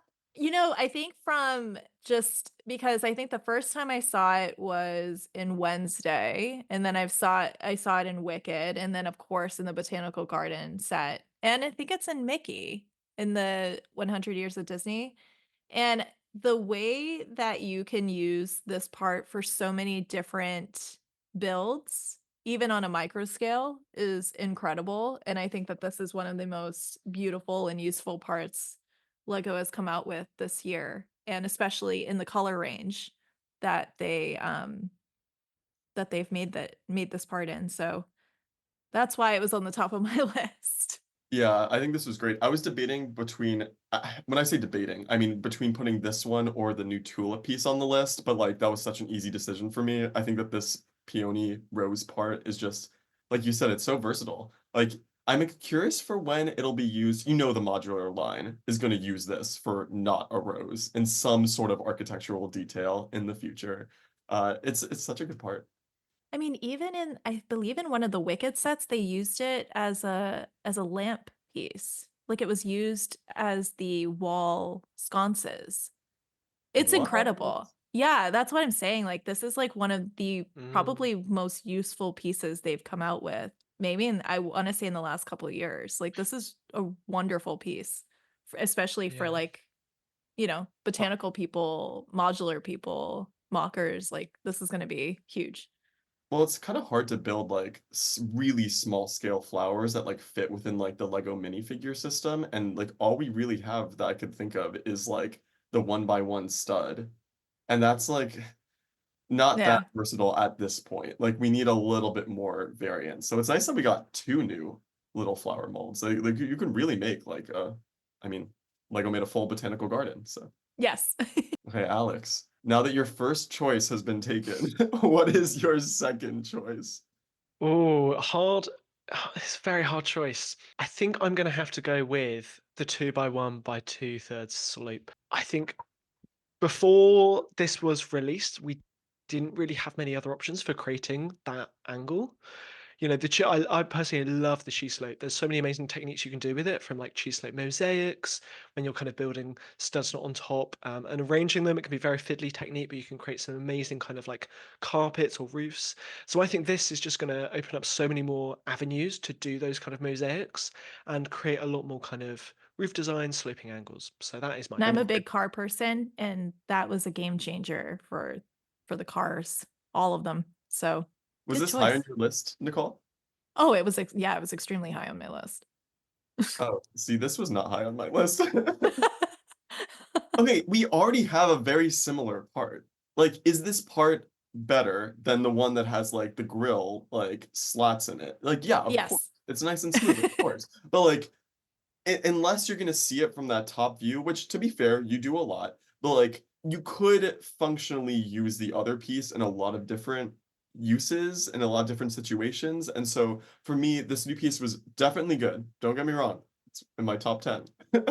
C: I think from just because I think the first time I saw it was in Wednesday, and then I saw it in Wicked, and then of course in the Botanical Garden set. And I think it's in Mickey in the 100 Years of Disney. And the way that you can use this part for so many different builds, even on a micro scale, is incredible. And I think that this is one of the most beautiful and useful parts Lego has come out with this year, and especially in the color range that they've made this part in. So that's why it was on the top of my list.
A: Yeah, I think this was great. I was debating between when I say debating, I mean between putting this one or the new tulip piece on the list, but like that was such an easy decision for me. I think that this peony rose part is just like you said, it's so versatile. Like I'm curious for when it'll be used. You know, the modular line is going to use this for not a rose in some sort of architectural detail in the future. It's such a good part.
C: I mean, even in I believe in one of the Wicked sets, they used it as a lamp piece. Like it was used as the wall sconces. It's
A: What?
C: incredible. Yeah, that's what I'm saying. Like this is like one of the
B: Mm,
C: probably most useful pieces they've come out with. Maybe in I want to say in the last couple of years. Like this is a wonderful piece, especially for
B: yeah.
C: like, botanical people, modular people, mockers. Like this is going to be huge.
A: Well, it's kind of hard to build like really small scale flowers that like fit within like the Lego minifigure system, and like all we really have that I could think of is like the 1 by 1 stud, and that's like not that
C: Yeah.
A: versatile at this point. Like we need a little bit more variance. So it's nice that we got two new little flower molds. Like you can really make like I mean, Lego made a full botanical garden. So
C: Yes.
A: okay, Alex. Now that your first choice has been taken, what is your second choice?
B: Oh, hard. It's a very hard choice. I think I'm going to have to go with the 2 by 1 by 2/3 slope. I think before this was released, we didn't really have many other options for creating that angle. You know, I personally love the cheese slope. There's so many amazing techniques you can do with it, from like cheese slope mosaics when you're kind of building studs not on top, and arranging them. It can be very fiddly technique, but you can create some amazing kind of like carpets or roofs. So I think this is just going to open up so many more avenues to do those kind of mosaics and create a lot more kind of roof design, sloping angles. So that is my
C: And I'm a
B: pick.
C: big car person, and that was a game changer for the cars, all of them. So
A: Was
C: good
A: this high on
C: choice.
A: your list, Nicole?
C: Oh, yeah, it was extremely high on my list.
A: Oh, see, this was not high on my list. Okay, we already have a very similar part. Like, is this part better than the one that has like the grill like slats in it? Like, yeah, of course.
C: Yes.
A: It's nice and smooth, of course. But like, unless you're gonna see it from that top view, which to be fair, you do a lot, but like you could functionally use the other piece in a lot of different uses in a lot of different situations. And so for me, this new piece was definitely good. Don't get me wrong. It's in my top 10.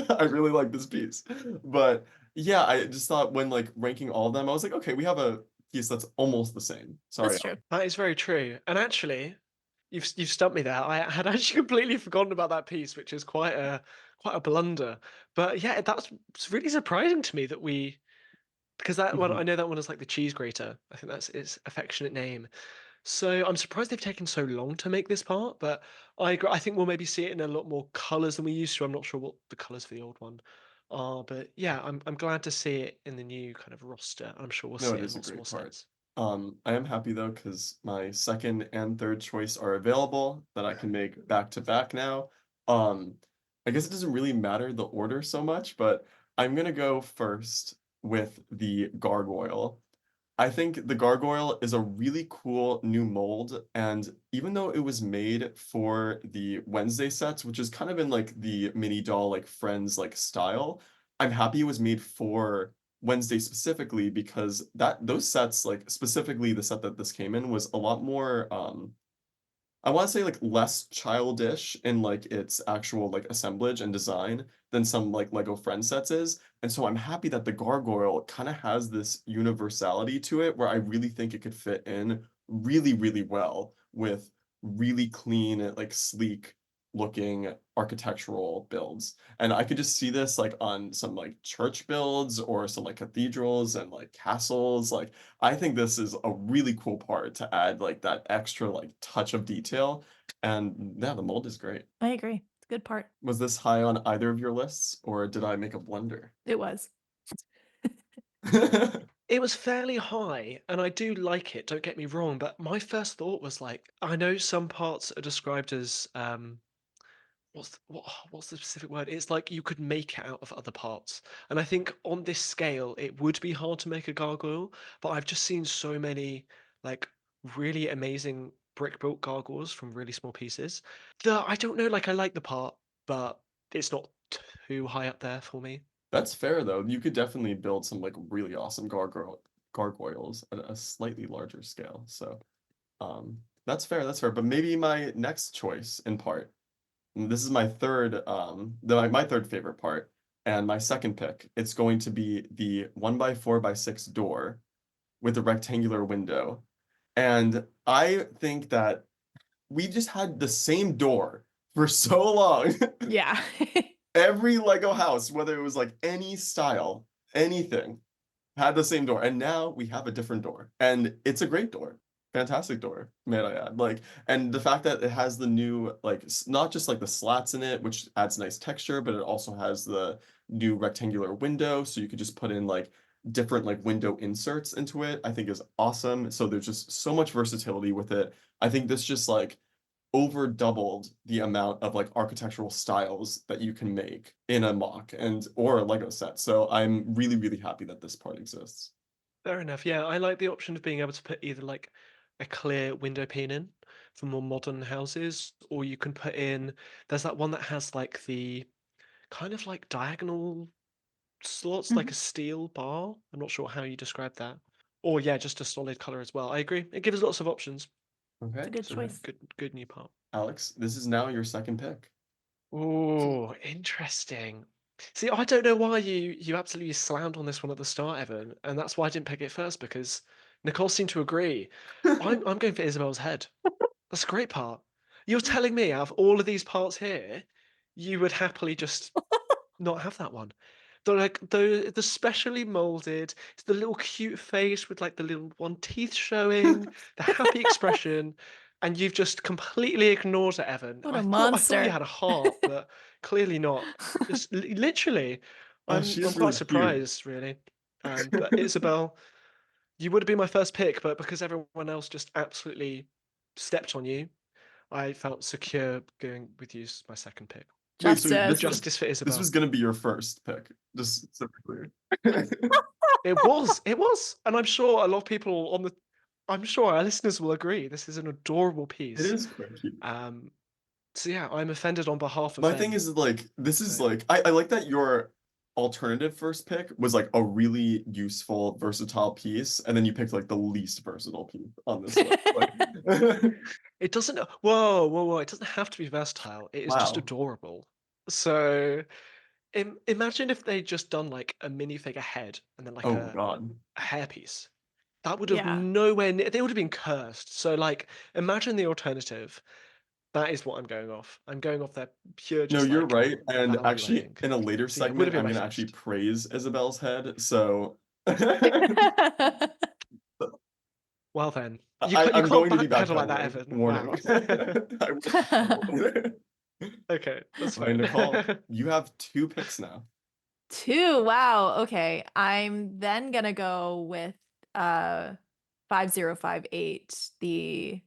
A: I really like this piece. But yeah, I just thought when like ranking all of them, I was like, okay, we have a piece that's almost the same. Sorry.
C: That's true.
B: That is very true. And actually, you've stumped me there. I had actually completely forgotten about that piece, which is quite a blunder. But yeah, it's really surprising to me that we, because that one,
A: Mhm.
B: I know that one is like the cheese grater. I think that's its affectionate name. So I'm surprised they've taken so long to make this part, but I think we'll maybe see it in a lot more colors than we used to. I'm not sure what the colors for the old one are, but yeah, I'm glad to see it in the new kind of roster. I'm sure we'll
A: No,
B: see
A: it
B: it in
A: is a
B: lots more
A: great part.
B: sets.
A: I am happy though, because my second and third choice are available that I can make back to back now. Um, I guess it doesn't really matter the order so much, but I'm gonna go first with the gargoyle. I think the gargoyle is a really cool new mold, and even though it was made for the Wednesday sets, which is kind of in like the mini doll like Friends like style, I'm happy it was made for Wednesday specifically because that those sets, like specifically the set that this came in, was a lot more I want to say like less childish in like its actual like assemblage and design than some like Lego Friends sets is. And so I'm happy that the gargoyle kind of has this universality to it where I really think it could fit in really, really well with really clean, like sleek looking architectural builds. And I could just see this like on some like church builds or some like cathedrals and like castles. Like I think this is a really cool part to add like that extra like touch of detail. And yeah, the mold is great.
C: I agree. It's a good part.
A: Was this high on either of your lists or did I make a blunder?
C: It was.
B: It was fairly high, and I do like it, don't get me wrong, but my first thought was like, I know some parts are described as what's the specific word? It's like you could make it out of other parts. And I think on this scale, it would be hard to make a gargoyle, but I've just seen so many like really amazing brick built gargoyles from really small pieces that I don't know, like I like the part, but it's not too high up there for me.
A: That's fair though. You could definitely build some like really awesome gargoyles at a slightly larger scale. So, that's fair. That's fair. But maybe my next choice in part, and this is my my third favorite part, and my second pick. It's going to be the 1x4x6 door with a rectangular window. And I think that we just had the same door for so long.
C: Yeah.
A: Every Lego house, whether it was like any style, anything, had the same door. And now we have a different door. And it's a great door. Fantastic door, may I add. Like, and the fact that it has the new, like, not just like the slats in it, which adds nice texture, but it also has the new rectangular window. So you could just put in like different like window inserts into it, I think is awesome. So there's just so much versatility with it. I think this just like over doubled the amount of like architectural styles that you can make in a mock and or a Lego set. So I'm really, really happy that this part exists.
B: Fair enough. Yeah, I like the option of being able to put either like a clear window pane in for more modern houses, or you can put in, there's that one that has like the kind of like diagonal slots, like
C: Mhm.
B: a steel bar. I'm not sure how you describe that. Or yeah, just a solid color as well. I agree. It gives lots of options.
C: It's a
A: Okay,
C: good
B: So yeah,
C: choice.
B: good new part.
A: Alex, this is now your second pick.
B: Oh, interesting. See, I don't know why you absolutely slammed on this one at the start, Evan, and that's why I didn't pick it first because Nicole seemed to agree. I'm going for Isabel's head. That's a great part. You're telling me out of all of these parts here, you would happily just not have that one. They're like the specially molded, it's the little cute face with like the little one teeth showing, the happy expression, and you've just completely ignored it, Evan.
C: What a
B: I thought you
C: monster.
B: had a heart, but clearly not. Just literally,
A: Oh, she
B: I'm
A: is
B: quite
A: really cute.
B: surprised, really. But Isabel, you would have been my first pick, but because everyone else just absolutely stepped on you, I felt secure going with you as my second pick.
A: Wait, so
C: Justice.
B: Justice for
A: this
B: Isabel.
A: was gonna be your first pick, just so we're clear.
B: It was, and I'm sure a lot of people on the, I'm sure our listeners will agree. This is an adorable
A: It
B: piece.
A: is quite cute.
B: Um, so yeah, I'm offended on behalf of
A: My thing
B: them.
A: is like this is
B: So
A: like I like that your alternative first pick was like a really useful, versatile piece, and then you picked like the least versatile piece on this list. Like
B: it doesn't. Whoa! It doesn't have to be versatile. It is just
A: wow.
B: adorable. So imagine if they just done like a minifigure head and then like
A: Oh God.
B: a hairpiece. That would have
C: Yeah.
B: nowhere near. They would have been cursed. So like, imagine the alternative. That is what I'm going off. I'm going off their pure,
A: No,
B: just
A: you're
B: like
A: right. And
B: value, I
A: actually,
B: think.
A: in a later
B: So yeah, it would have
A: segment,
B: been
A: I'm
B: my
A: gonna actually
B: first.
A: praise Isabel's head. So
B: Well then, you
A: I'm
B: can't
A: going to be
B: backpedal like that,
A: backpedaling.
B: Evan.
A: Warning.
B: Wow.
A: I will.
B: Okay, that's
A: All right,
B: fine.
A: Nicole, you have two picks now.
C: Two. Wow. Okay. I'm then gonna go with 5058, the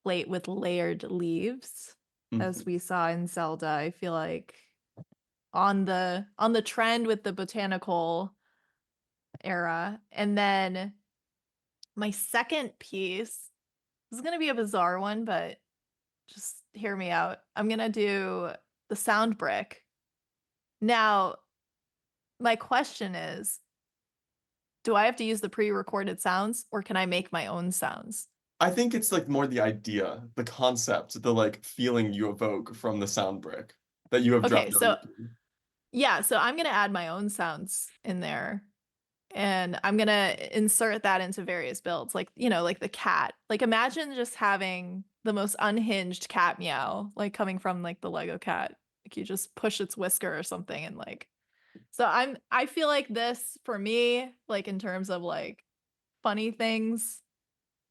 C: plate with layered leaves, as
A: Mhm.
C: we saw in Zelda. I feel like on the trend with the botanical era. And then my second piece, this is gonna be a bizarre one, but just hear me out. I'm gonna do the sound brick. Now, my question is, do I have to use the pre-recorded sounds or can I make my own sounds?
A: I think it's like more the idea, the concept, the like feeling you evoke from the sound brick that you have
C: Okay,
A: dropped on
C: so
A: your team.
C: yeah, so I'm gonna add my own sounds in there and I'm gonna insert that into various builds, like, like the cat. Like imagine just having the most unhinged cat meow, like coming from like the Lego cat. Like you just push its whisker or something and like so I feel like this for me, like in terms of like funny things,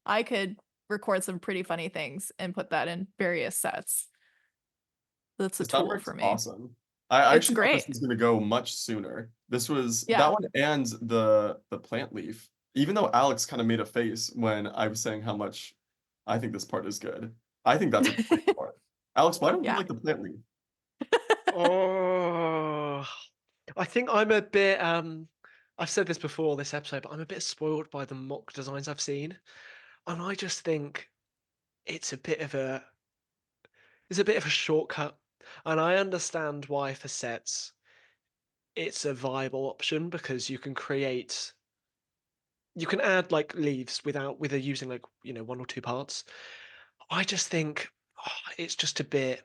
C: I could record some pretty funny things and put that in various sets. That's a
A: The sound
C: tool
A: brick's
C: for me.
A: awesome. I
C: It's
A: actually thought this
C: great.
A: was gonna go much sooner. This was that
C: Yeah.
A: one and the plant leaf. Even though Alex kinda made a face when I was saying how much I think this part is good. I think that's a great part. Alex, why don't you
C: Yeah.
A: like the plant leaf?
B: Oh, I think I'm a bit, I've said this before this episode, but I'm a bit spoiled by the mock designs I've seen, and I just think it's a bit of a it's a bit of a shortcut, and I understand why for sets it's a viable option because you can add like leaves without using like, one or two parts. I just think it's just a bit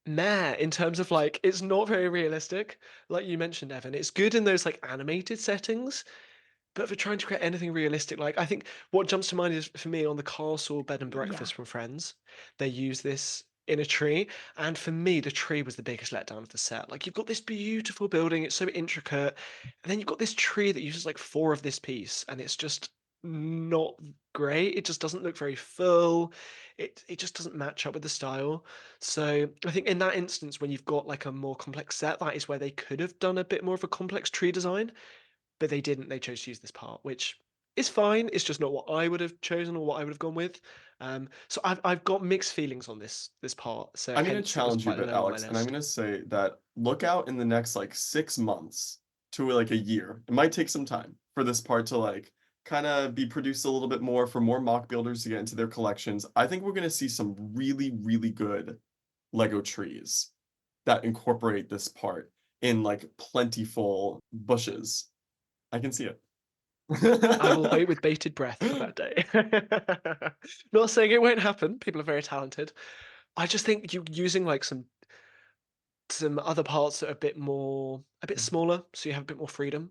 B: meh in terms of like it's not very realistic. Like you mentioned, Evan, it's good in those like animated settings, but for trying to create anything realistic, like I think what jumps to mind is for me on the castle bed and
C: Yeah.
B: breakfast from Friends, they use this in a tree, and for me, the tree was the biggest letdown of the set. Like you've got this beautiful building, it's so intricate, and then you've got this tree that uses like four of this piece, and it's just not great. It just doesn't look very full. It just doesn't match up with the style. So I think in that instance, when you've got like a more complex set, that is where they could have done a bit more of a complex tree design, but they didn't. They chose to use this part, which is fine. It's just not what I would have chosen or what I would have gone with. So I've got mixed feelings on this part. So
A: I'm gonna
B: hence it was
A: challenge you a
B: quite
A: bit,
B: low on my
A: Alex, and I'm
B: list.
A: gonna say that look out in the next, like, 6 months to, like, a year. It might take some time for this part to, like, kinda be produced a little bit more for more mock builders to get into their collections. I think we're gonna see some really, really good Lego trees that incorporate this part in, like, plentiful bushes. I can see it.
B: I will wait with bated breath for that day. Not saying it won't happen. People are very talented. I just think you using like some other parts that are a bit smaller, so you have a bit more freedom.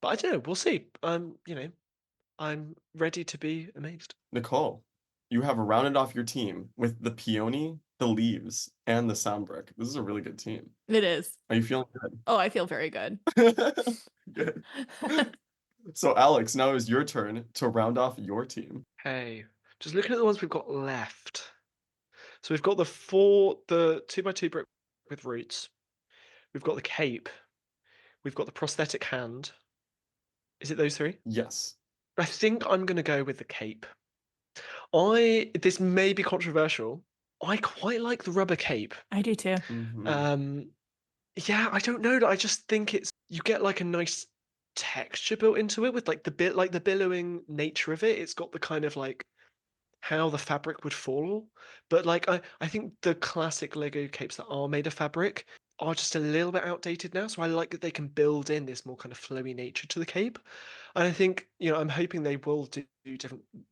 B: But I don't know. We'll see. I'm ready to be amazed.
A: Nicole, you have rounded off your team with the peony, the leaves, and the sound brick. This is a really good team.
C: It is.
A: Are you feeling
C: Oh, I feel very good.
A: good? Good. So, Alex, now it's your turn to round off your team.
B: Hey, just looking at the ones we've got left. So we've got the two by two brick with roots. We've got the cape. We've got the prosthetic hand. Is it those three?
A: Yes.
B: I think I'm gonna go with the cape. This may be controversial. I quite like the rubber cape.
C: I do too.
A: Mhm.
B: Um, yeah, I don't know. I just think you get like a nice texture built into it with like the billowing nature of it. It's got the kind of like how the fabric would fall. But like I think the classic Lego capes that are made of fabric are just a little bit outdated now. So I like that they can build in this more kind of flowy nature to the cape. And I think, I'm hoping they will do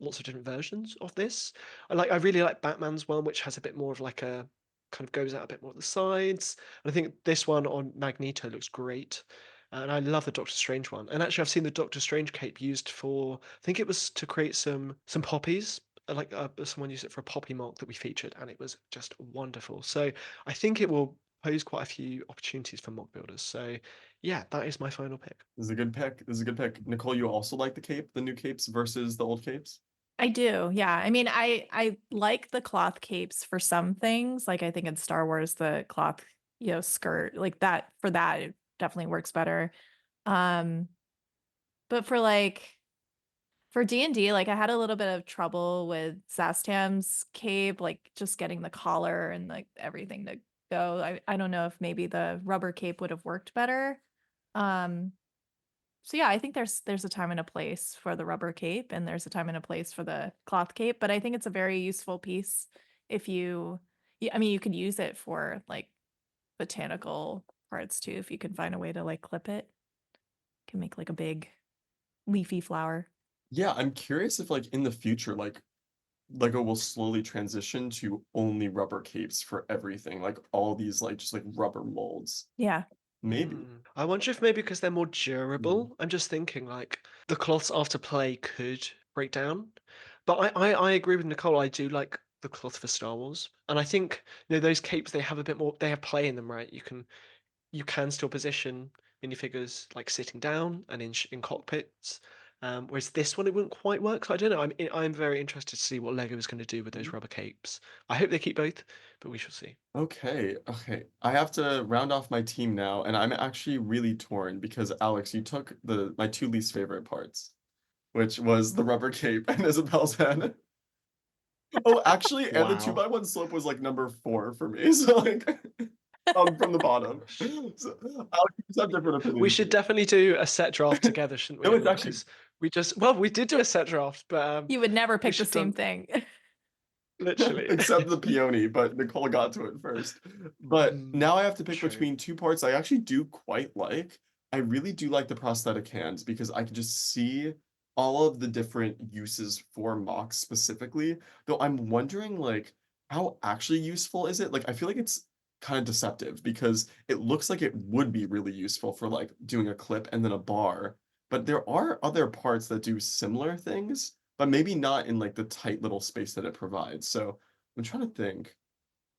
B: lots of different versions of this. I really like Batman's one, which has a bit more of like a kind of goes out a bit more at the sides. And I think this one on Magneto looks great. And I love the Doctor Strange one. And actually, I've seen the Doctor Strange cape used for, I think it was to create some poppies. Someone used it for a poppy mock that we featured, and it was just wonderful. So I think it will pose quite a few opportunities for mock builders. So yeah, that is my final pick.
A: This is a good pick. This is a good pick. Nicole, you also like the cape, the new capes versus the old capes?
C: I do. Yeah. I mean, I like the cloth capes for some things. Like I think in Star Wars the cloth, skirt, like that for that it definitely works better. Um but for D&D, like I had a little bit of trouble with Zastam's cape, like just getting the collar and like everything to go. I don't know if maybe the rubber cape would have worked better. Um so yeah, I think there's a time and a place for the rubber cape and there's a time and a place for the cloth cape, but I think it's a very useful piece if I mean, you could use it for like botanical parts too if you can find a way to like clip it. Can make like a big leafy flower.
A: Yeah, I'm curious if, like, in the future, like, Lego will slowly transition to only rubber capes for everything, like, all these, like, just, like, rubber molds.
C: Yeah.
A: Maybe.
B: I wonder if maybe because they're more
A: Mm.
B: durable. I'm just thinking like the cloths after play could break down. But I agree with Nicole. I do like the cloth for Star Wars, and I think those capes they have a bit more. They have play in them, right? You can still position minifigures like sitting down and in cockpits. Whereas this one, it wouldn't quite work. So I don't know. I'm very interested to see what Lego is going to do with those
A: Mhm.
B: rubber capes. I hope they keep both, but we shall see.
A: Okay, okay. I have to round off my team now, and I'm actually really torn because Alex, you took my two least favorite parts, which was the rubber cape and Isabel's head. Oh, actually, and the two
B: Wow.
A: by one slope was like number 4 for me. So like from the bottom. So Alex, you just have different
B: We
A: opinions
B: should
A: here.
B: definitely do a set draft together, shouldn't we,
A: No, it's
B: everyone?
A: actually
B: Because we did do a set draft, but
C: You would never
B: we
C: pick the
B: should
C: same
B: done
C: thing.
B: literally.
A: except the peony, but Nicole got to it first. But
B: Mm,
A: now I have to pick
B: true.
A: between two parts I actually do quite like. I really do like the prosthetic hands because I can just see all of the different uses for mocks specifically. Though I'm wondering like how actually useful is it? Like I feel like it's kind of deceptive because it looks like it would be really useful for like doing a clip and then a bar, but there are other parts that do similar things but maybe not in like the tight little space that it provides. So I'm trying to think.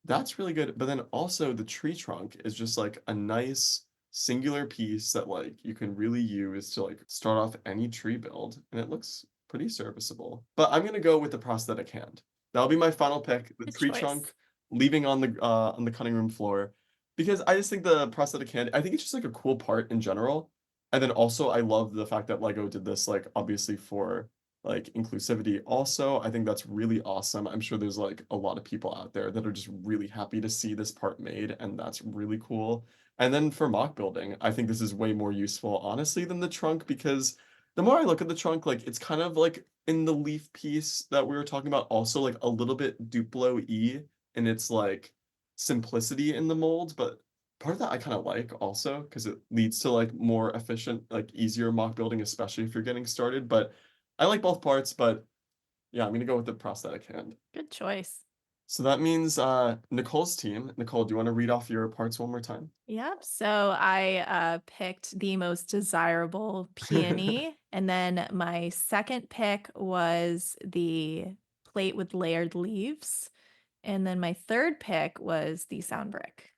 A: That's really good. But then also the tree trunk is just like a nice singular piece that like you can really use to like start off any tree build, and it looks pretty serviceable. But I'm gonna go with the prosthetic hand. That'll be my final pick. The
C: Good
A: tree
C: choice.
A: trunk leaving on the cutting room floor because I just think the prosthetic hand. I think it's just like a cool part in general. And then also I love the fact that Lego did this like obviously for like inclusivity also. I think that's really awesome. I'm sure there's like a lot of people out there that are just really happy to see this part made, and that's really cool. And then for mock building, I think this is way more useful, honestly, than the trunk because the more I look at the trunk, like it's kind of like in the leaf piece that we were talking about, also like a little bit Duplo-y in its like simplicity in the mold, but part of that I kind of like also because it leads to like more efficient, like easier mock building, especially if you're getting started. But I like both parts, but yeah, I'm gonna go with the prosthetic hand.
C: Good choice.
A: So that means Nicole's team. Nicole, do you want to read off your parts one more time?
C: Yep. So I picked the most desirable peony. And then my second pick was the plate with layered leaves. And then my third pick was the sound brick.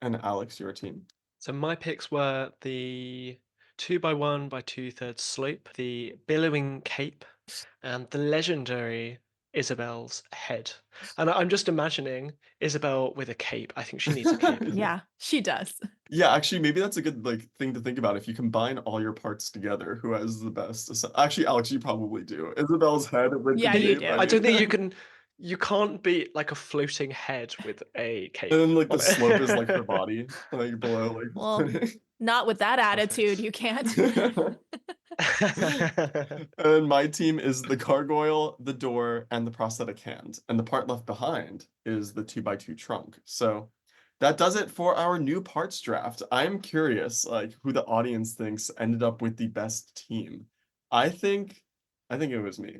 A: And Alex, your team.
B: So my picks were the 2x1 by 2/3 slope, the billowing cape, and the legendary Isabel's head. And I'm just imagining Isabel with a cape. I think she needs a cape.
C: Yeah, she does.
A: Yeah, actually, maybe that's a good like thing to think about. If you combine all your parts together, who has the best? Actually, Alex, you probably do. Isabel's head with the
C: Yeah, you
B: It,
A: cape.
C: do.
A: I
B: I don't think
A: mean,
B: you can't beat like a floating head with a
A: and
B: cape
A: then like the
B: on
A: slope is like her
B: it.
A: body, like below,
C: Well,
A: like.
C: not with that attitude,
B: Perfect.
C: you can't.
A: And my team is the gargoyle, the door, and the prosthetic hand. And the part left behind is the 2x2 trunk. So that does it for our new parts draft. I'm curious, like, who the audience thinks ended up with the best team. I think I think it was me.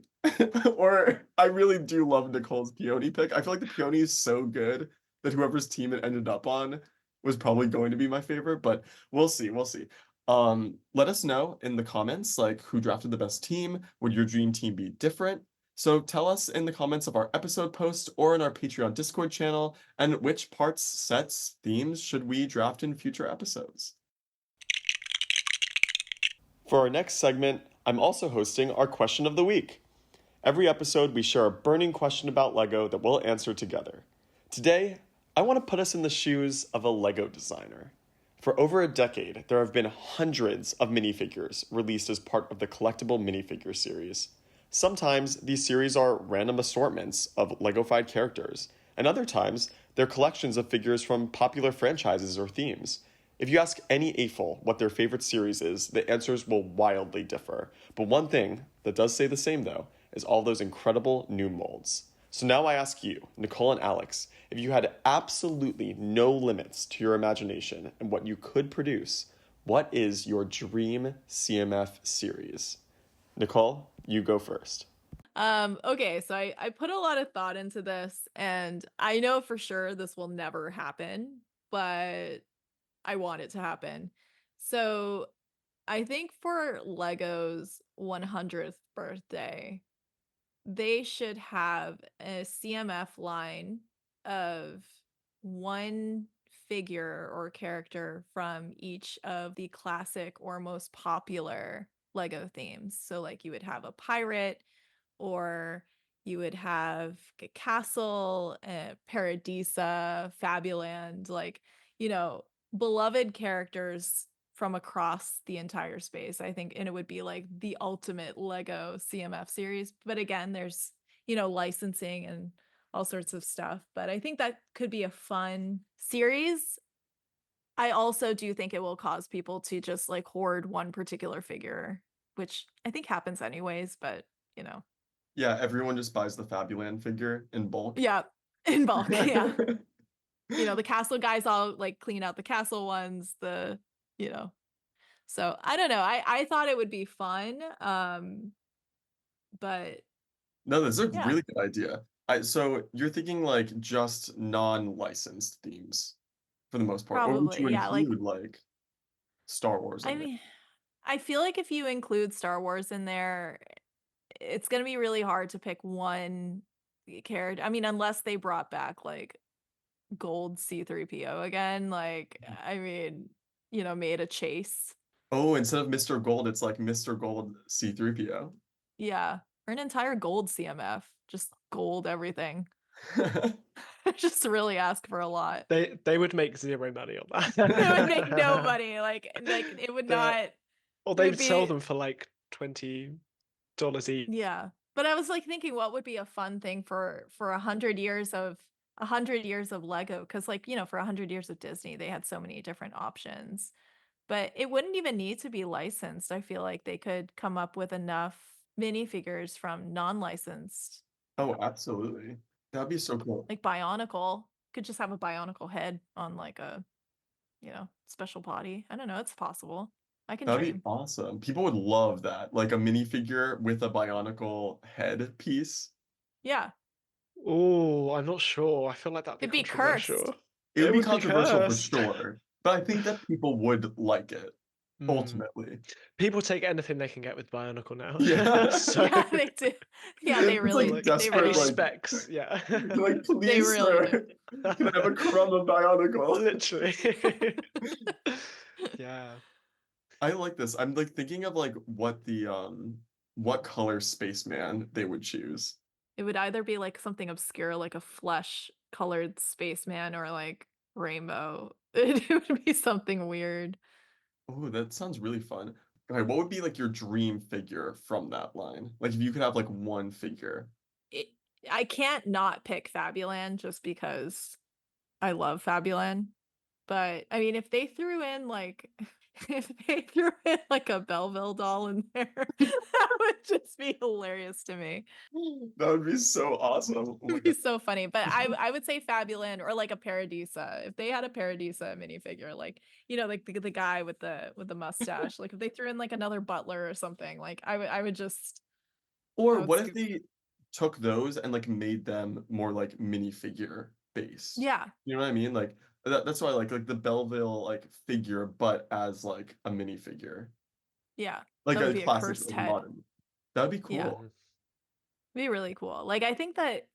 A: Or I really do love Nicole's peony pick. I feel like the peony is so good that whoever's team it ended up on was probably going to be my favorite, but we'll see, we'll see. Let us know in the comments, like who drafted the best team. Would your dream team be different? So tell us in the comments of our episode post or in our Patreon Discord channel, and which parts, sets, themes should we draft in future episodes? For our next segment, I'm also hosting our question of the week. Every episode, we share a burning question about Lego that we'll answer together. Today, I want to put us in the shoes of a Lego designer. For over a decade, there have been hundreds of minifigures released as part of the collectible minifigure series. Sometimes these series are random assortments of Lego-fied characters, and other times they're collections of figures from popular franchises or themes. If you ask any AFOL what their favorite series is, the answers will wildly differ. But one thing that does stay the same, though, is all those incredible new molds. So now I ask you, Nicole and Alex, if you had absolutely no limits to your imagination and what you could produce, what is your dream CMF series? Nicole, you go first.
C: Okay, so I put a lot of thought into this, and I know for sure this will never happen, but I want it to happen. So I think for Lego's 100th birthday, they should have a CMF line of one figure or character from each of the classic or most popular Lego themes. So like you would have a pirate, or you would have a castle, Paradisa, Fabuland, like, you know, beloved characters from across the entire space, I think. And it would be like the ultimate Lego CMF series. But again, there's, licensing and all sorts of stuff. But I think that could be a fun series. I also do think it will cause people to just like hoard one particular figure, which I think happens anyways, but you know.
A: Yeah, everyone just buys the Fabuland figure in bulk.
C: Yeah, in bulk, yeah. The castle guys all like clean out the castle ones, you know. So I don't know. I thought it would be fun. But
A: No, that's a
C: yeah,
A: really good idea. So you're thinking like just non-licensed themes for the most part, or would you
C: probably. Yeah, like
A: include like Star Wars
C: I
A: in there?
C: mean, I feel like if you include Star Wars in there, it's gonna be really hard to pick one character. I mean, unless they brought back like gold C3PO again, like I mean, made a chase.
A: Oh, instead of Mr. Gold, it's like Mr. Gold C3PO.
C: Yeah. Or an entire gold CMF. Just gold everything. Just really ask for a lot.
B: They would make zero money on
C: It would make no
B: that.
C: money. Like it would
B: The
C: not,
B: or
C: it
B: they
C: would
B: would sell
C: be,
B: them for like $20 each.
C: yeah. But I was like thinking what would be a fun thing for 100 years of 100 years of Lego. Cause like, for 100 years of Disney, they had so many different options. But it wouldn't even need to be licensed. I feel like they could come up with enough minifigures from non-licensed,
A: Oh, absolutely. That'd be so cool.
C: like Bionicle. Could just have a Bionicle head on like a, special body. I don't know. It's possible. I can
A: That'd be
C: dream.
A: awesome. People would love that. Like a minifigure with a Bionicle head piece.
C: Yeah.
B: Oh, I'm not sure. I feel like that'd be
C: It'd be cursed.
B: controversial.
A: It would
B: It
A: be
B: would be
A: controversial for
B: cursed.
A: sure, but I think that people would like it,
B: Hmm.
A: ultimately.
B: People take anything they can get with Bionicle now.
A: Yeah.
B: So,
C: Yeah, they do. Yeah, they
A: It's like
C: really,
B: like
C: they
B: any
A: desperate,
C: really,
A: like,
B: specs, yeah.
A: like,
C: they
A: please,
C: really do.
A: sir, can I have a crumb of Bionicle?
B: Literally. Yeah.
A: I like this. I'm like thinking of like what color spaceman they would choose.
C: It would either be like something obscure, like a flesh colored spaceman, or like rainbow. It would be something weird.
A: Oh, that sounds really fun. Okay, what would be like your dream figure from that line? Like if you could have like one figure.
C: It, I can't not pick Fabuland just because I love Fabuland. But I mean, if they threw in like if they threw in like a Belleville doll in there, that would just be hilarious to me.
A: That would be so awesome. Oh my
C: It'd be
A: God.
C: so funny. But I would say Fabuland, or like a Paradisa. If they had a Paradisa minifigure, like like the guy with the mustache. Like if they threw in like another butler or something, like I would just I
A: Or
C: would
A: what if
C: scoop.
A: they took those and like made them more like minifigure based?
C: Yeah,
A: You know what I mean? Like that's why I like the Belleville like figure, but as like a minifigure.
C: yeah.
A: Like
C: That would
A: a
C: be a
A: classic,
C: cursed
A: like
C: head.
A: modern. That'd be
C: Yeah,
A: cool.
B: Mhm.
C: be really cool. Like I think that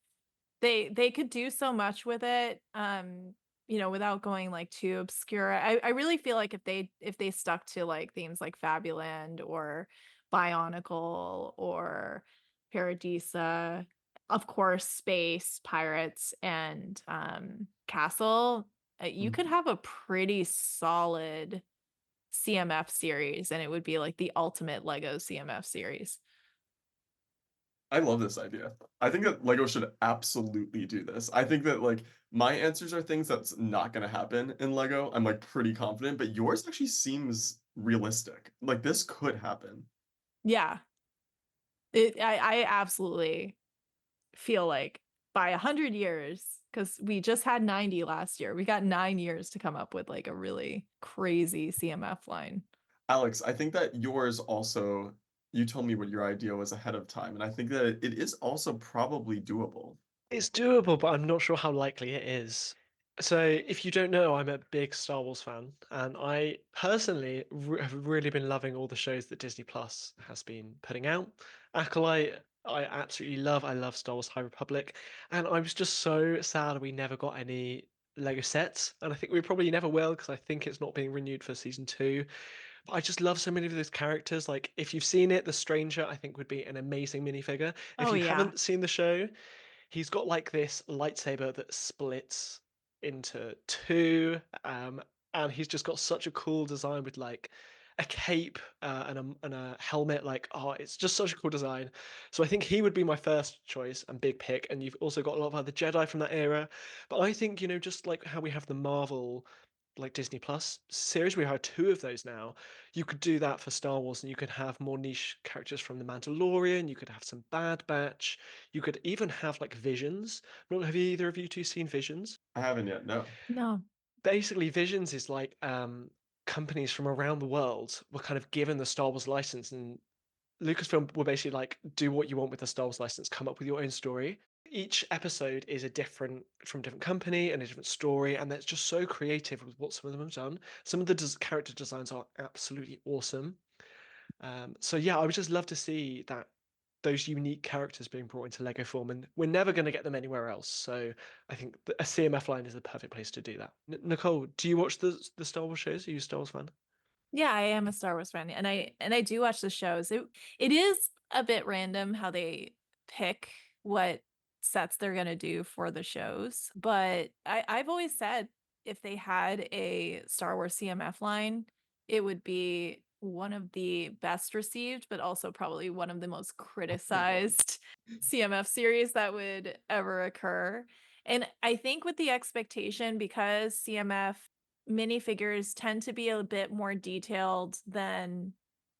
C: they could do so much with it, without going like too obscure. I really feel like if they stuck to like themes like Fabuland or Bionicle or Paradisa, of course, space, pirates, and castle, you could
A: Mhm.
C: have a pretty solid CMF series, and it would be like the ultimate Lego CMF series.
A: I love this idea. I think that Lego should absolutely do this. I think that like my answers are things that's not gonna happen in Lego. I'm like pretty confident, but yours actually seems realistic. Like this could happen.
C: Yeah, I absolutely feel like by 100 years, because we just had 90 last year, we got 9 years to come up with like a really crazy CMF line.
A: Alex, I think that yours also, you told me what your idea was ahead of time, and I think that it is also probably doable.
B: It's doable, but I'm not sure how likely it is. So, if you don't know, I'm a big Star Wars fan, and I personally have really been loving all the shows that Disney Plus has been putting out. Acolyte, I absolutely love. I love Star Wars High Republic, and I was just so sad we never got any Lego sets, and I think we probably never will because I think it's not being renewed for season two. But I just love so many of those characters. Like, if you've seen it, the Stranger, I think, would be an amazing minifigure. If
C: Oh
B: you
C: yeah.
B: haven't seen the show, he's got like this lightsaber that splits into two, and he's just got such a cool design with like a cape and a helmet. Like, oh, it's just such a cool design. So I think he would be my first choice and big pick. And you've also got a lot of other Jedi from that era. But I think, just like how we have the Marvel, like Disney Plus series, we have two of those now. You could do that for Star Wars, and you could have more niche characters from The Mandalorian. You could have some Bad Batch. You could even have like Visions. Well, have either of you two seen Visions?
A: I haven't yet, no.
C: No.
B: Basically, Visions is like companies from around the world were kind of given the Star Wars license, and Lucasfilm will basically like do what you want with the Star Wars license, come up with your own story. Each episode is a different from a different company and a different story, and that's just so creative with what some of them have done. Some of the character designs are absolutely awesome. So yeah, I would just love to see that those unique characters being brought into Lego form, and we're never going to get them anywhere else. So I think a CMF line is the perfect place to do that. Nicole, do you watch the Star Wars shows? Are you a Star Wars fan?
C: Yeah, I am a Star Wars fan, and I do watch the shows. It is a bit random how they pick what sets they're gonna do for the shows, but I've always said if they had a Star Wars CMF line, it would be one of the best received, but also probably one of the most
A: Oh my God.
C: criticized CMF series that would ever occur. And I think with the expectation, because CMF minifigures tend to be a bit more detailed than,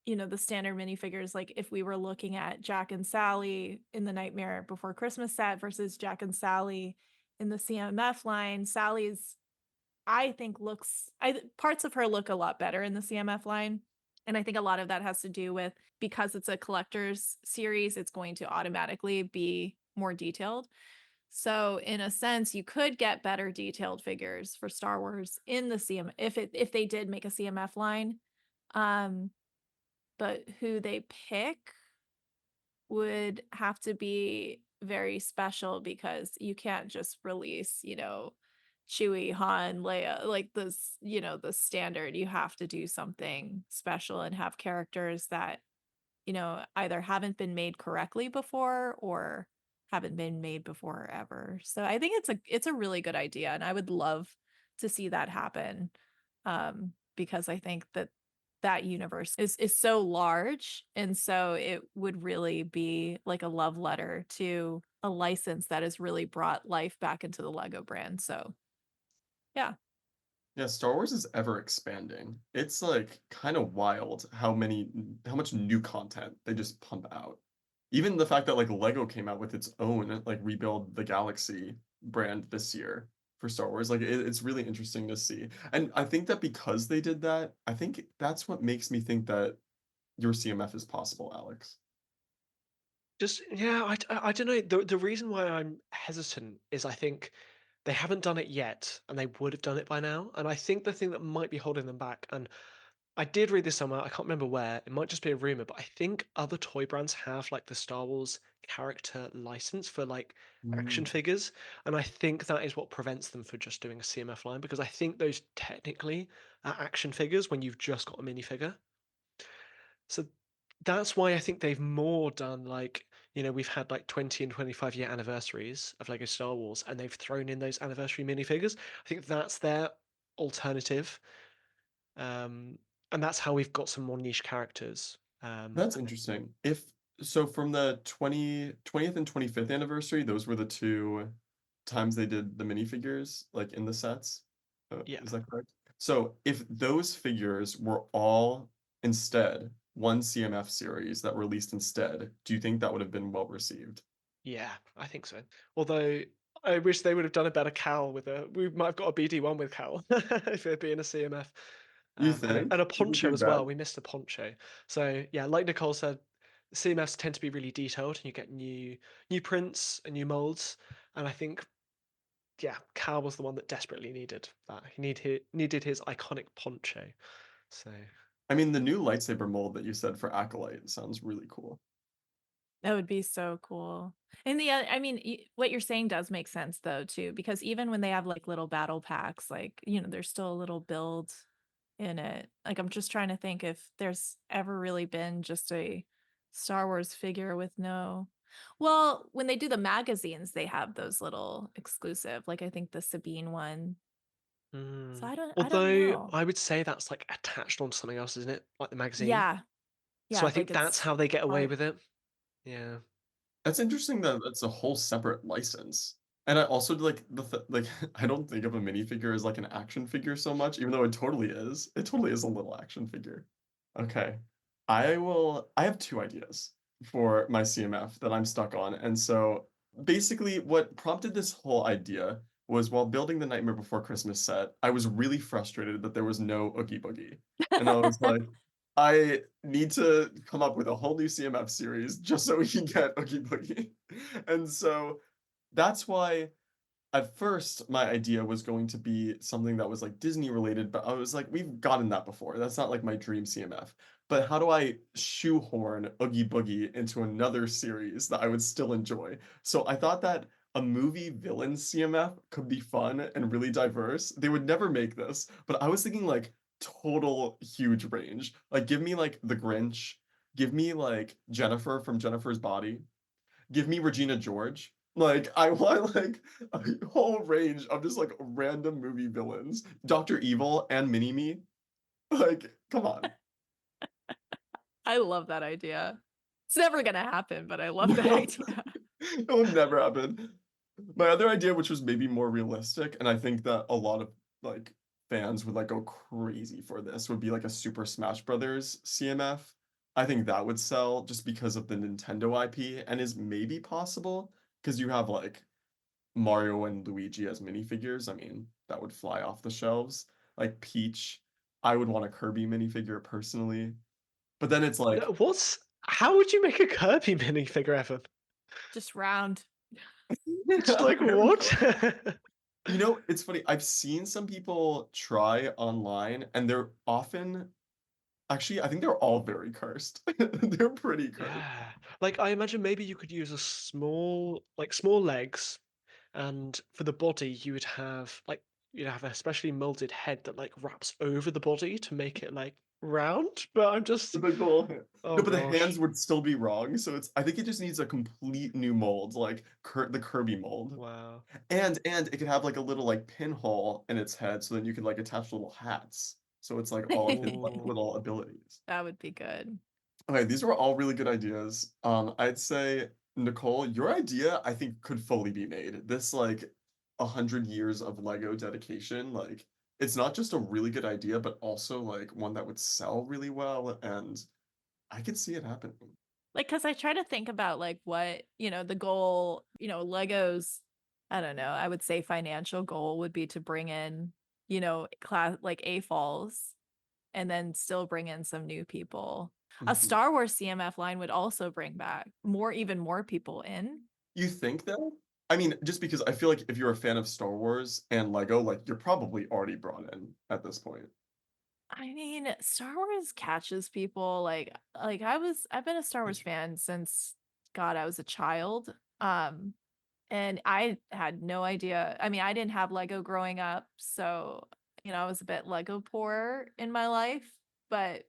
C: the standard minifigures. Like if we were looking at Jack and Sally in the Nightmare Before Christmas set versus Jack and Sally in the CMF line, Sally's, I think, parts of her look a lot better in the CMF line. And I think a lot of that has to do with, because it's a collector's series, it's going to automatically be more detailed. So in a sense, you could get better detailed figures for Star Wars in the CM if they did make a CMF line. Um, but who they pick would have to be very special, because you can't just release, Chewie, Han, Leia, like this, the standard. You have to do something special and have characters that, either haven't been made correctly before or haven't been made before ever. So I think it's a really good idea, and I would love to see that happen. Because I think that universe is so large, and so it would really be like a love letter to a license that has really brought life back into the Lego brand. So yeah.
A: Yeah, Star Wars is ever expanding. It's like kind of wild how much new content they just pump out. Even the fact that like Lego came out with its own like Rebuild the Galaxy brand this year for Star Wars, like it's really interesting to see. And I think that because they did that, I think that's what makes me think that your CMF is possible, Alex.
B: Just yeah, I don't know. The reason why I'm hesitant is I think they haven't done it yet, and they would have done it by now. And I think the thing that might be holding them back, and I did read this somewhere, I can't remember where, it might just be a rumor, but I think other toy brands have like the Star Wars character license for like action
A: Mm.
B: figures. And I think that is what prevents them from just doing a CMF line, because I think those technically are action figures when you've just got a minifigure. So that's why I think they've more done like, we've had like 20 and 25-year anniversaries of Lego Star Wars, and they've thrown in those anniversary minifigures. I think that's their alternative. Um, and that's how we've got some more niche characters.
A: That's interesting. If so from the 20th and 25th anniversary, those were the two times they did the minifigures like in the sets.
B: Yeah.
A: Is that correct? So if those figures were all instead one CMF series that released instead, do you think that would have been well received?
B: Yeah, I think so. Although I wish they would have done a better Cal with we might have got a BD1 with Cal if it'd been a CMF.
A: You
B: And a
A: think? You think
B: poncho
A: too
B: as well.
A: bad?
B: We missed a poncho. So yeah, like Nicole said, CMFs tend to be really detailed, and you get new prints and new molds. And I think yeah, Cal was the one that desperately needed that. He needed his iconic poncho. So
A: I mean, the new lightsaber mold that you said for Acolyte sounds really cool.
C: That would be so cool. And I mean, what you're saying does make sense though too, because even when they have like little battle packs, like, there's still a little build in it. Like, I'm just trying to think if there's ever really been just a Star Wars figure with no. Well, when they do the magazines, they have those little exclusive, like I think the Sabine one. So
B: Mm.
C: I don't
B: Although
C: know.
B: I would say that's like attached onto something else, isn't it? Like the magazine.
C: Yeah.
B: So
C: Yeah,
B: I
C: like
B: think that's
C: it's
B: how they get away
C: part.
B: with it. Yeah.
A: That's interesting that that's a whole separate license. And I also like like I don't think of a minifigure as like an action figure so much, even though it totally is. It totally is a little action figure. Okay. I have two ideas for my CMF that I'm stuck on. And so basically what prompted this whole idea was while building the Nightmare Before Christmas set, I was really frustrated that there was no Oogie Boogie. And I was like, I need to come up with a whole new CMF series just so we can get Oogie Boogie. And so that's why at first my idea was going to be something that was like Disney related, but I was like, we've gotten that before. That's not like my dream CMF. But how do I shoehorn Oogie Boogie into another series that I would still enjoy? So I thought that a movie villain CMF could be fun and really diverse. They would never make this, but I was thinking like total huge range. Like give me like The Grinch, give me like Jennifer from Jennifer's Body, give me Regina George. Like I want like a whole range of just like random movie villains. Dr. Evil and Mini-Me. Like, come on.
C: I love that idea. It's never gonna happen, but I love that
A: No,
C: idea.
A: it will never happen. My other idea, which was maybe more realistic, and I think that a lot of like fans would like go crazy for this, would be like a Super Smash Brothers CMF. I think that would sell just because of the Nintendo IP and is maybe possible because you have like Mario and Luigi as minifigures. I mean, that would fly off the shelves. Like Peach, I would want a Kirby minifigure personally. But then it's like,
B: What's how would you make a Kirby minifigure, Evan?
C: Just round.
B: Just like
A: I don't
B: what?
A: know. You know, it's funny. I've seen some people try online, and they're often actually, I think they're all very cursed. They're pretty cursed.
B: Yeah. Like I imagine maybe you could use small legs, and for the body you would have like you'd have a specially molded head that like wraps over the body to make it like round. But I'm just
A: The goal.
B: oh
A: No, but the hands
B: gosh.
A: would still be wrong. So it's, I think it just needs a complete new mold, like the Kirby mold.
B: Wow.
A: And it could have like a little like pinhole in its head, so then you could like attach little hats. So it's like all of his like
B: Oh.
A: little abilities.
C: That would be good.
A: Okay, these were all really good ideas. I'd say Nicole, your idea I think could fully be made. This like 100 years of Lego dedication, like it's not just a really good idea, but also like one that would sell really well, and I could see it happening.
C: Like, because I try to think about like what, the goal, Lego's, I don't know, I would say financial goal would be to bring in, class like A-falls and then still bring in some new people. A
A: Mhm.
C: Star Wars CMF line would also bring back even more people in.
A: You think that? I mean, just because I feel like if you're a fan of Star Wars and Lego, like you're probably already brought in at this point.
C: I mean, Star Wars catches people like I've been a Star Wars fan since God, I was a child. And I had no idea. I mean, I didn't have Lego growing up, so I was a bit Lego poor in my life, but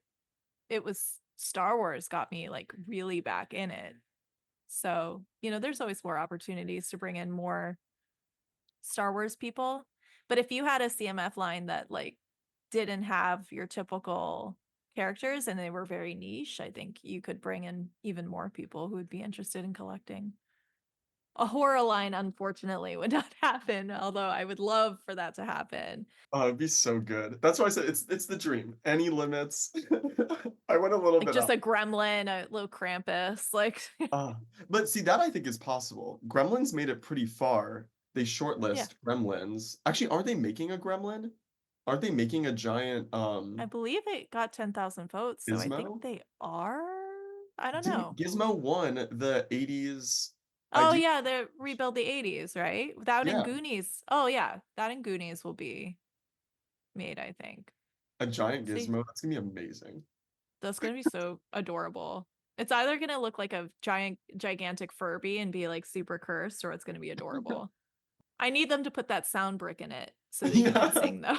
C: it was Star Wars got me like really back in it. So, there's always more opportunities to bring in more Star Wars people. But if you had a CMF line that like didn't have your typical characters and they were very niche, I think you could bring in even more people who would be interested in collecting. A horror line, unfortunately, would not happen, although I would love for that to happen.
A: Oh, it'd be so good. That's why I said it's the dream. Any limits? I went a little
C: Like
A: bit
C: just
A: out.
C: a gremlin, a little Krampus, like
A: But see, that I think is possible. Gremlins made it pretty far. They
C: yeah.
A: shortlist Gremlins. Actually, aren't they making a Gremlin? Aren't they making a giant
C: I believe it got 10,000 votes, so I think
A: Gizmo?
C: they are. I don't
A: Didn't
C: know.
A: Gizmo won the 80s? I
C: Oh
A: do.
C: yeah, the rebuild the 80s, right? That and
A: Yeah,
C: Goonies. Oh yeah, that and Goonies will be made, I think.
A: a giant
C: See,
A: Gizmo. That's gonna be amazing.
C: that's gonna be so adorable. It's either gonna look like a gigantic Furby and be like super cursed, or it's gonna be adorable. I need them to put that sound brick in it so that you can
A: Yeah.
C: sing though.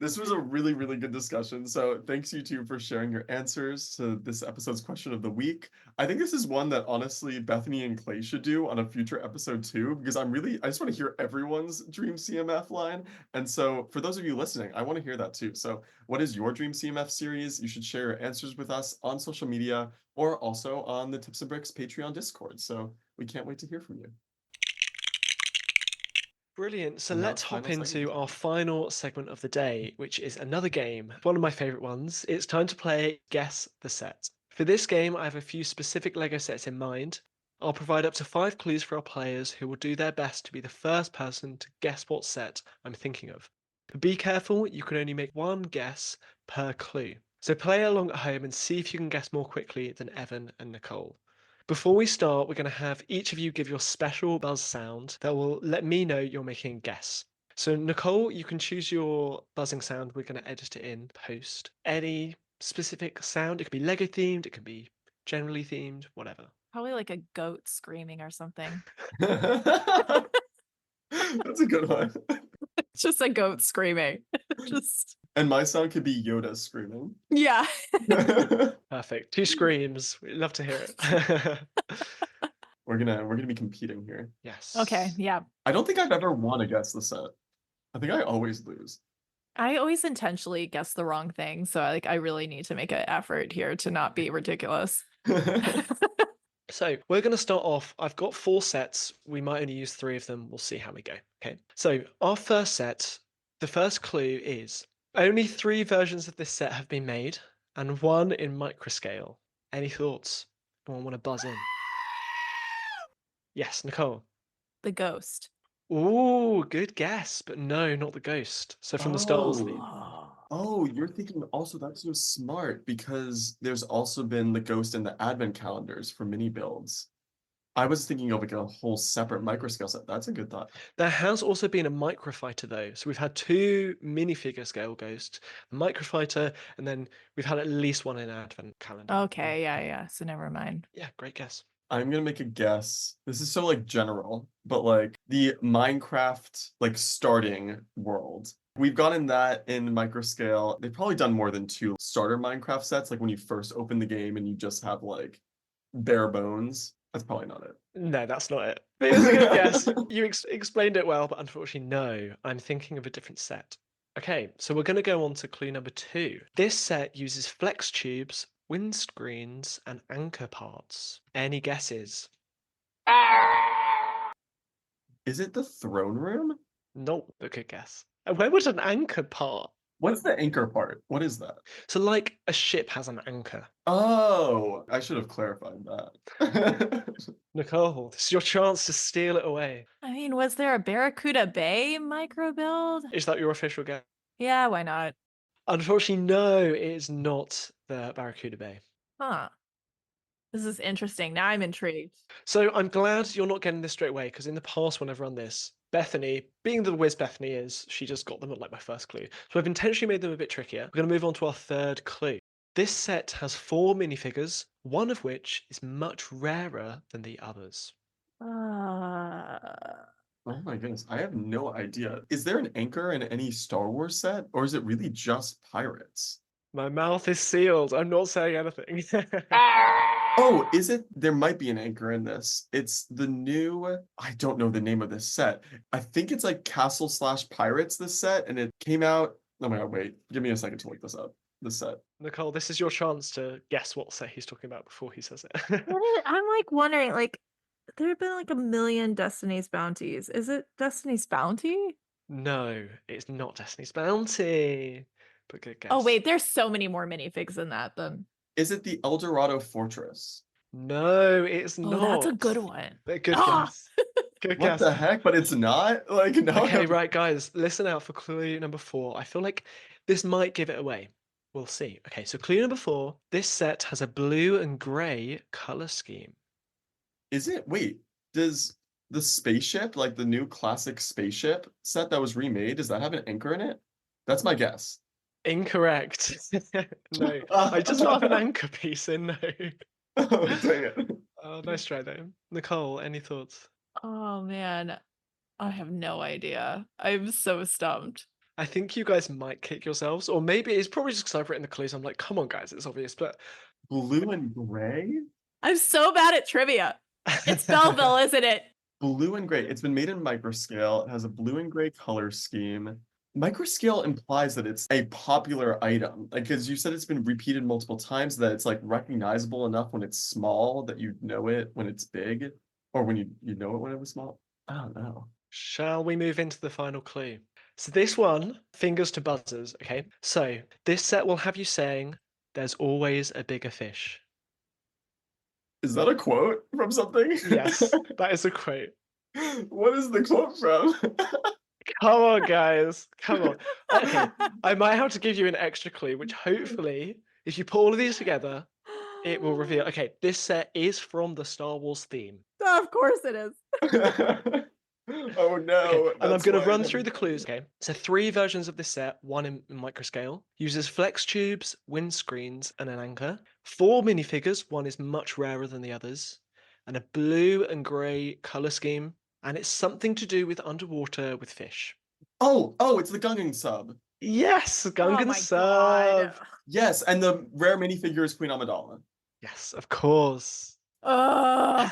A: This was a really, really good discussion. So thanks you two for sharing your answers to this episode's question of the week. I think this is one that honestly Bethany and Clay should do on a future episode too, because I just want to hear everyone's dream CMF line. And so for those of you listening, I want to hear that too. So what is your dream CMF series? You should share your answers with us on social media or also on the Tips and Bricks Patreon Discord. So we can't wait to hear from you.
B: Brilliant. So
A: And now
B: let's
A: it's
B: hop
A: final segment
B: into our
A: time.
B: final segment of the day, which is another game, one of my favorite ones. It's time to play Guess the Set. For this game, I have a few specific Lego sets in mind. I'll provide up to 5 clues for our players who will do their best to be the first person to guess what set I'm thinking of. But be careful, you can only make one guess per clue. So play along at home and see if you can guess more quickly than Evan and Nicole. Before we start, we're going to have each of you give your special buzz sound that will let me know you're making a guess. So, Nicole, you can choose your buzzing sound. We're going to edit it in post. Any specific sound? It could be Lego themed, it could be generally themed, whatever.
C: Probably like a goat screaming or something.
A: That's a good one.
C: Just a goat screaming. Just
A: And my sound could be Yoda screaming.
C: yeah.
B: Perfect. 2 screams. We'd love to hear it.
A: We're gonna be competing here.
B: Yes.
C: Okay, yeah.
A: I don't think I've ever won a guess the set. I think I always lose.
C: I always intentionally guess the wrong thing, so I really need to make an effort here to not be ridiculous.
B: So we're going to start off. I've got 4 sets. We might only use 3 of them. We'll see how we go. Okay. So our first set, the first clue is only 3 versions of this set have been made and 1 in microscale. Any thoughts? Anyone want to buzz in? Yes, Nicole.
C: The ghost.
B: Ooh, good guess, but no, not the ghost. So from the Star Wars theme.
A: Oh, you're thinking also that's so smart because there's also been the ghost in the advent calendars for mini builds. I was thinking of like a whole separate microscale set. That's a good thought.
B: There has also been a microfighter though. So we've had 2 minifigure scale ghosts, a microfighter, and then we've had at least 1 in advent calendar.
C: Okay, yeah. So never mind.
B: Yeah, great guess.
A: I'm gonna make a guess. This is so like general, but like the Minecraft like starting world. We've gotten that in microscale. They've probably done more than 2 starter Minecraft sets, like when you first open the game and you just have like bare bones. That's probably not it.
B: No, that's not it. But it was a good guess. You explained it well, but unfortunately, no. I'm thinking of a different set. Okay, so we're going to go on to clue number 2. This set uses flex tubes, windscreens, and anchor parts. Any guesses?
A: Is it the throne room?
B: Nope, but good guess. Where would an anchor part?
A: What's the anchor part? What is that?
B: So, like a ship has an anchor.
A: Oh, I should have clarified that.
B: Nicole, this is your chance to steal it away.
C: I mean, was there a Barracuda Bay micro build?
B: Is that your official guess?
C: Yeah, why not?
B: Unfortunately, no, it is not the Barracuda Bay.
C: Huh. This is interesting. Now I'm intrigued.
B: So I'm glad you're not getting this straight away, because in the past when I've run this, Bethany, being the whiz Bethany is, she just got them at like my first clue. So I've intentionally made them a bit trickier. We're going to move on to our third clue. This set has 4 minifigures, one of which is much rarer than the others.
A: Oh my goodness, I have no idea. Is there an anchor in any Star Wars set, or is it really just pirates?
B: My mouth is sealed. I'm not saying anything.
A: Oh, is it? There might be an anchor in this. It's the new, I don't know the name of this set. I think it's like Castle slash Pirates, this set, and it came out. Oh my God, wait. Give me a second to look this up. This set.
B: Nicole, this is your chance to guess what set he's talking about before he says it.
C: I'm like wondering, like, there have been like a million Destiny's Bounties. Is it Destiny's Bounty?
B: No, it's not Destiny's Bounty. But good guess.
C: Oh, wait, there's so many more minifigs than that then.
A: Is it the El Dorado Fortress?
B: No, it's
C: Oh,
B: not.
C: that's a good one.
B: But good
C: Ah!
B: guess. Good
A: What
B: guess.
A: the heck? But it's not? Like, no.
B: Okay, right, guys, listen out for clue number 4. I feel like this might give it away. We'll see. Okay, so clue number 4. This set has a blue and grey color scheme.
A: Is it? Wait, does the spaceship, like the new classic spaceship set that was remade, does that have an anchor in it? That's my guess.
B: Incorrect. No, I just not have an anchor piece in. No.
A: Oh, dang it.
B: Nice try though. Nicole, any thoughts?
C: Oh man, I have no idea. I'm so stumped.
B: I think you guys might kick yourselves, or maybe it's probably just because I've written the clues. I'm like, come on, guys, it's obvious. But
A: Blue and gray?
C: I'm so bad at trivia. It's Belleville, isn't it?
A: Blue and gray. It's been made in microscale. It has a blue and gray color scheme. Microscale implies that it's a popular item. Like, because you said it's been repeated multiple times, that it's like recognizable enough when it's small that you know it when it's big, or when you know it when it was small. I don't know.
B: shall we move into the final clue? So this one, fingers to buzzers, okay? So this set will have you saying, "There's always a bigger fish."
A: Is that a quote from something?
B: Yes, that is a quote.
A: What is the quote from?
B: Come on, guys. Come on. Okay, I might have to give you an extra clue, which hopefully, if you put all of these together, it will reveal. Okay, this set is from the Star Wars theme.
C: Of course it is.
A: Oh
B: Okay,
A: no,
B: and I'm
A: that's
B: going to
A: why I
B: run
A: never
B: through the
A: got
B: clues.
A: it.
B: Okay, so 3 versions of this set, one in microscale, uses flex tubes, windscreens, and an anchor. 4 minifigures, one is much rarer than the others, and a blue and grey color scheme, and it's something to do with underwater with fish.
A: Oh, it's the Gungan sub.
B: Yes,
C: Oh
B: Gungan
C: my god.
B: sub.
A: Yes, and the rare minifigure is Queen Amidala.
B: Yes, of course.
C: Ugh.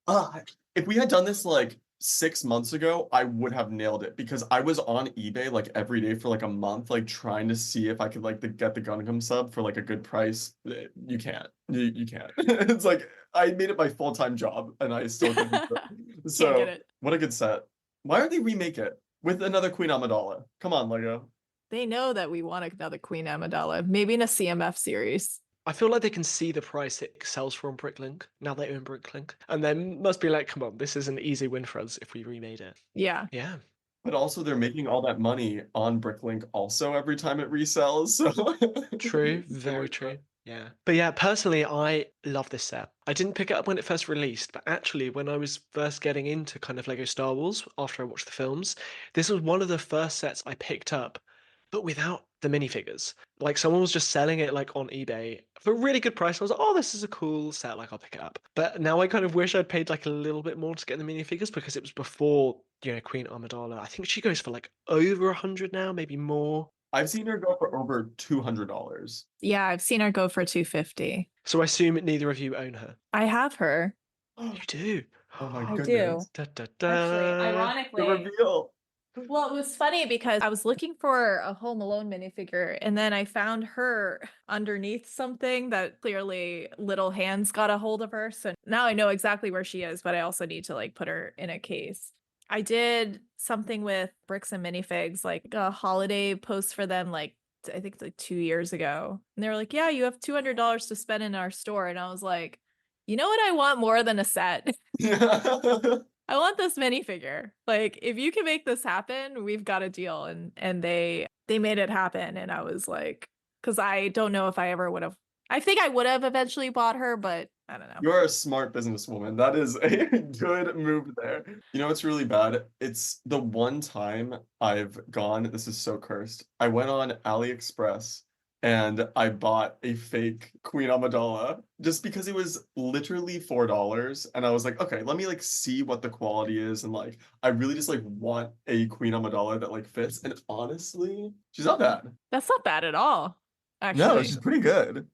A: Uh, if we had done this like 6 months ago, I would have nailed it because I was on eBay like every day for like a month, like trying to see if I could like get the Gundam sub for like a good price. You can't. You can't. It's like I made it my full-time job and I still couldn't.
C: Can't get
A: So
C: it.
A: what a good set. Why don't they remake it with another Queen Amidala? Come on, Lego.
C: They know that we want another Queen Amidala, maybe in a CMF series.
B: I feel like they can see the price it sells for on Bricklink. Now they own Bricklink. And they must be like, come on, this is an easy win for us if we remade it.
C: Yeah.
B: Yeah.
A: But also they're making all that money on Bricklink also every time it resells. So
B: True,
A: it's gonna
B: very
A: work
B: true.
A: out.
B: Yeah. But yeah, personally, I love this set. I didn't pick it up when it first released, but actually, when I was first getting into kind of Lego Star Wars after I watched the films, this was one of the first sets I picked up, but without the minifigures. Like someone was just selling it like on eBay for a really good price. I was like, oh, this is a cool set, like I'll pick it up. But now I kind of wish I'd paid like a little bit more to get the minifigures because it was before, Queen Amidala. I think she goes for like over 100 now, maybe more.
A: I've seen her go for over $200.
C: Yeah, I've seen her go for 250.
B: So I assume neither of you own her.
C: I have her.
B: You do.
A: Oh my
C: I
A: goodness.
C: do.
B: Da, da,
C: Actually,
B: da.
A: The
C: ironically.
A: reveal.
C: Well, it was funny because I was looking for a Home Alone minifigure and then I found her underneath something that clearly Little Hands got a hold of her. So now I know exactly where she is, but I also need to like put her in a case. I did something with Bricks and Minifigs, like a holiday post for them, like I think like 2 years ago. And they were like, yeah, you have $200 to spend in our store. And I was like, you know what? I want more than a set. I want this minifigure. Like, if you can make this happen, we've got a deal. And they made it happen. And I was like, because I don't know if I ever would have. I think I would have eventually bought her, but I don't know.
A: You're a smart businesswoman. That is a good move there. You know what's really bad? It's the one time I've gone, this is so cursed. I went on AliExpress and I bought a fake Queen Amidala just because it was literally $4 and I was like, okay, let me like see what the quality is and like I really just like want a Queen Amidala that like fits and honestly, she's not bad.
C: That's not bad at all,
A: No,
C: actually.
A: she's pretty good.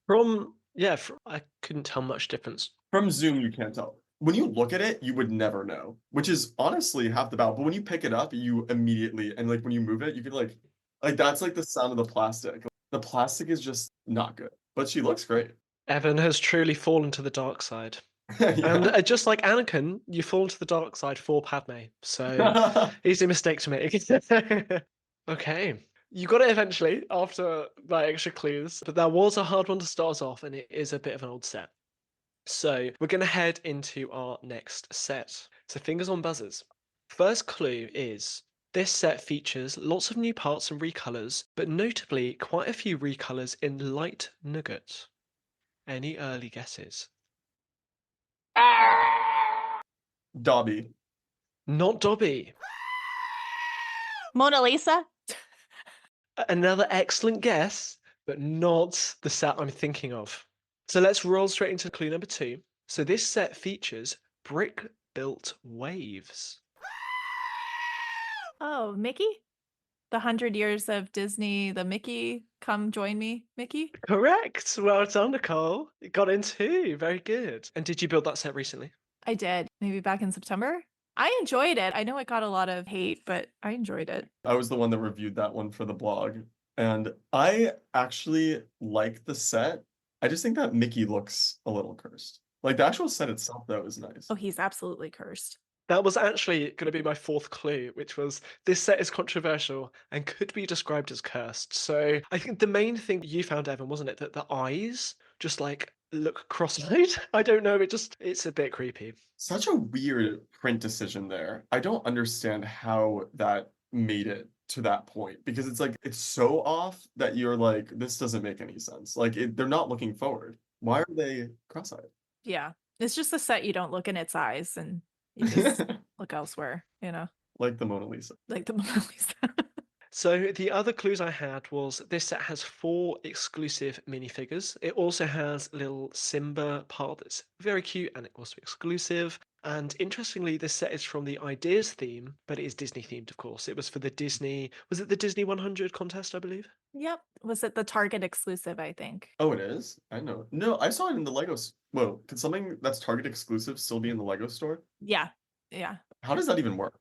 B: I couldn't tell much difference.
A: From Zoom, you can't tell. When you look at it, you would never know, which is honestly half the battle. But when you pick it up, you immediately, and like when you move it, you could like that's like the sound of the plastic. The plastic is just not good, but she looks great.
B: Evan has truly fallen to the dark side. And
A: Yeah.
B: just like Anakin, you fall to the dark side for Padme. So easy mistake to make. Okay. You got it eventually after my extra clues, but that was a hard one to start us off, and it is a bit of an old set. So we're going to head into our next set. So fingers on buzzers. First clue is this set features lots of new parts and recolors, but notably quite a few recolors in light nougat. Any early guesses?
A: Dobby.
B: Not Dobby.
C: Mona Lisa?
B: Another excellent guess, but not the set I'm thinking of. So let's roll straight into clue number 2. So this set features brick-built waves.
C: Oh, Mickey? The 100 years of Disney, the Mickey, come join me, Mickey.
B: Correct. Well done, Nicole. You got in two. Very good. And did you build that set recently?
C: I did, maybe back in September. I enjoyed it. I know it got a lot of hate, but I enjoyed it.
A: I was the one that reviewed that one for the blog, and I actually like the set. I just think that Mickey looks a little cursed. Like the actual set itself, though, is nice.
C: Oh, he's absolutely cursed.
B: That was actually going to be my fourth clue, which was this set is controversial and could be described as cursed. So I think the main thing you found, Evan, wasn't it, that the eyes just like look cross-eyed? I don't know. It's a bit creepy.
A: Such a weird print decision there. I don't understand how that made it to that point because it's like it's so off that you're like, this doesn't make any sense. Like they're not looking forward. Why are they cross-eyed?
C: Yeah. It's just the set you don't look in its eyes and you just look elsewhere,
A: Like the Mona Lisa.
C: like the Mona Lisa.
B: So the other clues I had was this set has 4 exclusive minifigures. It also has a little Simba part that's very cute and also exclusive. And interestingly, this set is from the Ideas theme, but it is Disney themed, of course. It was for the was it the Disney 100 contest, I believe?
C: Yep. Was it the Target exclusive, I think?
A: Oh, it is? I know. No, I saw it in the Legos. Whoa, could something that's Target exclusive still be in the Lego store?
C: Yeah. Yeah.
A: How does that even work?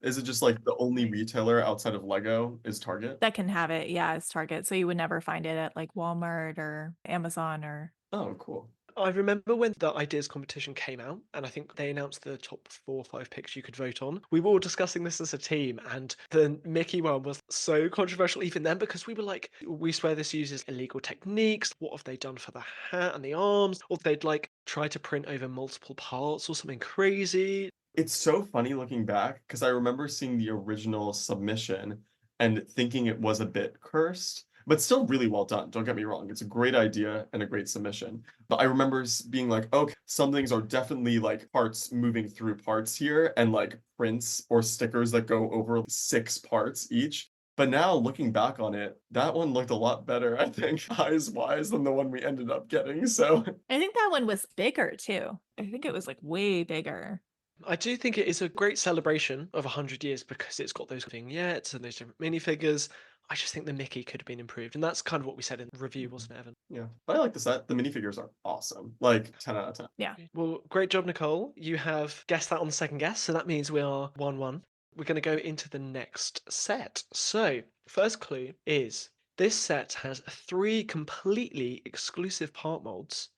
A: Is it just like the only retailer outside of Lego is Target?
C: That can have it. Yeah, it's Target. So you would never find it at like Walmart or Amazon or.
A: Oh, cool.
B: I remember when the Ideas competition came out, and I think they announced the top 4 or 5 picks you could vote on. We were all discussing this as a team, and the Mickey one was so controversial even then because we were like, we swear this uses illegal techniques. What have they done for the hat and the arms? Or they'd like try to print over multiple parts or something crazy.
A: It's so funny looking back because I remember seeing the original submission and thinking it was a bit cursed, but still really well done. Don't get me wrong. It's a great idea and a great submission. But I remember being like, okay, some things are definitely like parts moving through parts here and like prints or stickers that go over 6 parts each. But now looking back on it, that one looked a lot better, I think, eyes-wise than the one we ended up getting. So
C: I think that one was bigger too. I think it was like way bigger.
B: I do think it is a great celebration of 100 years because it's got those vignettes and those different minifigures. I just think the Mickey could have been improved. And that's kind of what we said in the review, wasn't it, Evan?
A: yeah, but I like the set. The minifigures are awesome. Like 10 out of 10.
C: Yeah.
B: Well, great job, Nicole. You have guessed that on the second guess. So that means we are 1-1. We're going to go into the next set. So, first clue is this set has 3 completely exclusive part molds,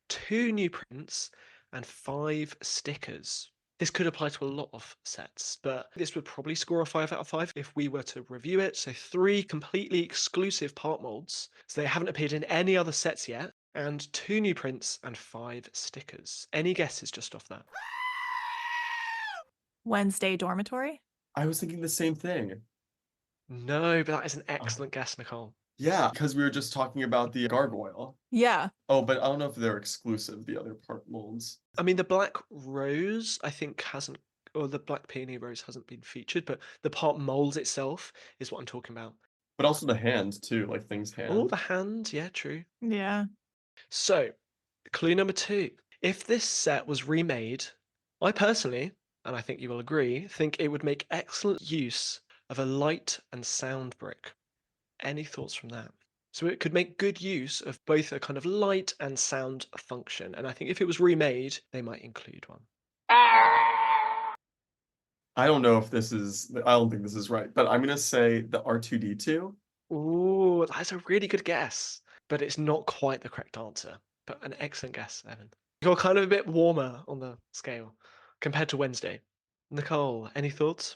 B: 2 new prints, and 5 stickers. This could apply to a lot of sets, but this would probably score a 5 out of 5 if we were to review it. So 3 completely exclusive part molds. So they haven't appeared in any other sets yet, and 2 new prints and 5 stickers. Any guesses just off that?
C: Wednesday dormitory.
A: I was thinking the same thing.
B: No, but that is an excellent guess, Nicole.
A: Yeah, because we were just talking about the gargoyle.
C: Yeah.
A: Oh, but I don't know if they're exclusive, the other part molds.
B: I mean, the black rose, I think, hasn't, or the black peony rose hasn't been featured, but the part mold itself is what I'm talking about.
A: But also the hand, too, like things hand.
B: Oh, the hand, yeah, true.
C: Yeah.
B: So, clue number 2. If this set was remade, I personally, and I think you will agree, think it would make excellent use of a light and sound brick. Any thoughts from that? So it could make good use of both a kind of light and sound function. And I think if it was remade, they might include one.
A: I don't know if this is, I don't think this is right, but I'm going to say the R2D2.
B: Ooh, that's a really good guess, but it's not quite the correct answer. But an excellent guess, Evan. You're kind of a bit warmer on the scale compared to Wednesday. Nicole, any thoughts?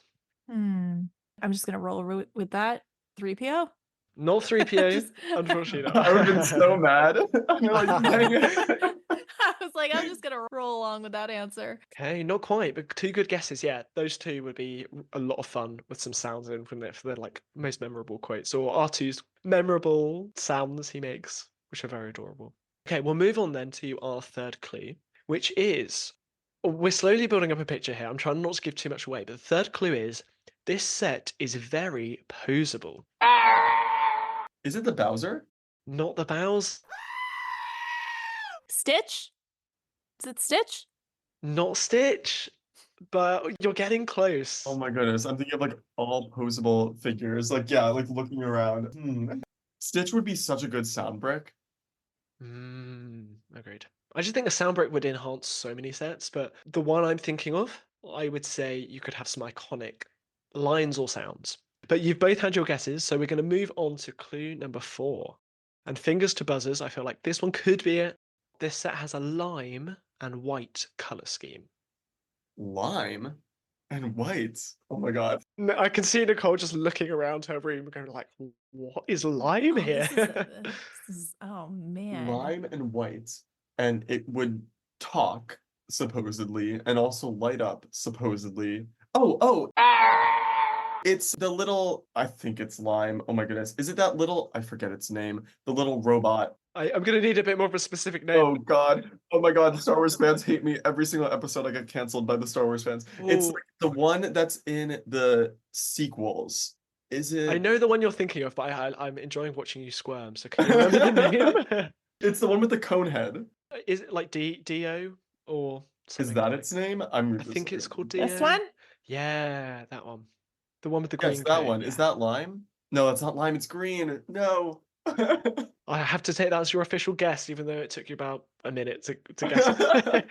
C: I'm just gonna roll with that. 3PO.
B: Not 3PO,
C: Just-
B: unfortunately
A: I would have been so
B: not.
A: mad. I'm like, dang it.
C: I was like, I'm just gonna roll along with that answer.
B: Okay, not quite, but 2 good guesses. Yeah, those 2 would be a lot of fun with some sounds in from there for their like most memorable quotes or R2's memorable sounds he makes, which are very adorable. Okay, we'll move on then to our third clue, which is we're slowly building up a picture here. I'm trying not to give too much away, but the third clue is this set is very posable.
A: Is it the Bowser?
B: Not the bows,
C: Stitch? Is it Stitch?
B: not Stitch. but you're getting
A: Oh
B: close.
A: my goodness. I'm thinking of like all posable figures. Like, yeah, like looking around. Stitch would be such a good sound brick.
B: Agreed. I just think a sound brick would enhance so many sets, but the one I'm thinking of, I would say you could have some iconic lines or sounds. But you've both had your guesses, so we're going to move on to clue number 4. And fingers to buzzers, I feel like this one could be it. This set has a lime and white color scheme.
A: Lime and white. Oh my God.
B: I can see Nicole just looking around her room going like, what is lime
C: Oh,
B: here?
C: oh man.
A: Lime and white. And it would talk, supposedly, and also light up, supposedly. Oh, it's the little, I think it's Lime. Oh my goodness. Is it that little, I forget its name, the little robot?
B: I'm going to need a bit more of a specific name.
A: Oh God. Oh my God. Star Wars fans hate me. Every single episode I get canceled by the Star Wars fans. It's
B: Oh,
A: like the one that's in the sequels. Is
B: I
A: it?
B: know the one you're thinking of, but I'm enjoying watching you squirm. So can you remember the name?
A: It's the one with the cone head.
B: Is it like Dio or
A: Is
B: something
A: that
B: like?
A: its name? I'm
B: I
A: just
B: think
A: looking
B: it's
A: at
B: called
C: This
B: Dio.
C: one?
B: Yeah, that one. The one with the
A: Yes,
B: green
A: that
B: coat.
A: one. Is
B: Yeah.
A: that lime? No, it's not lime, it's green. No.
B: I have to take that as your official guess, even though it took you about a minute to guess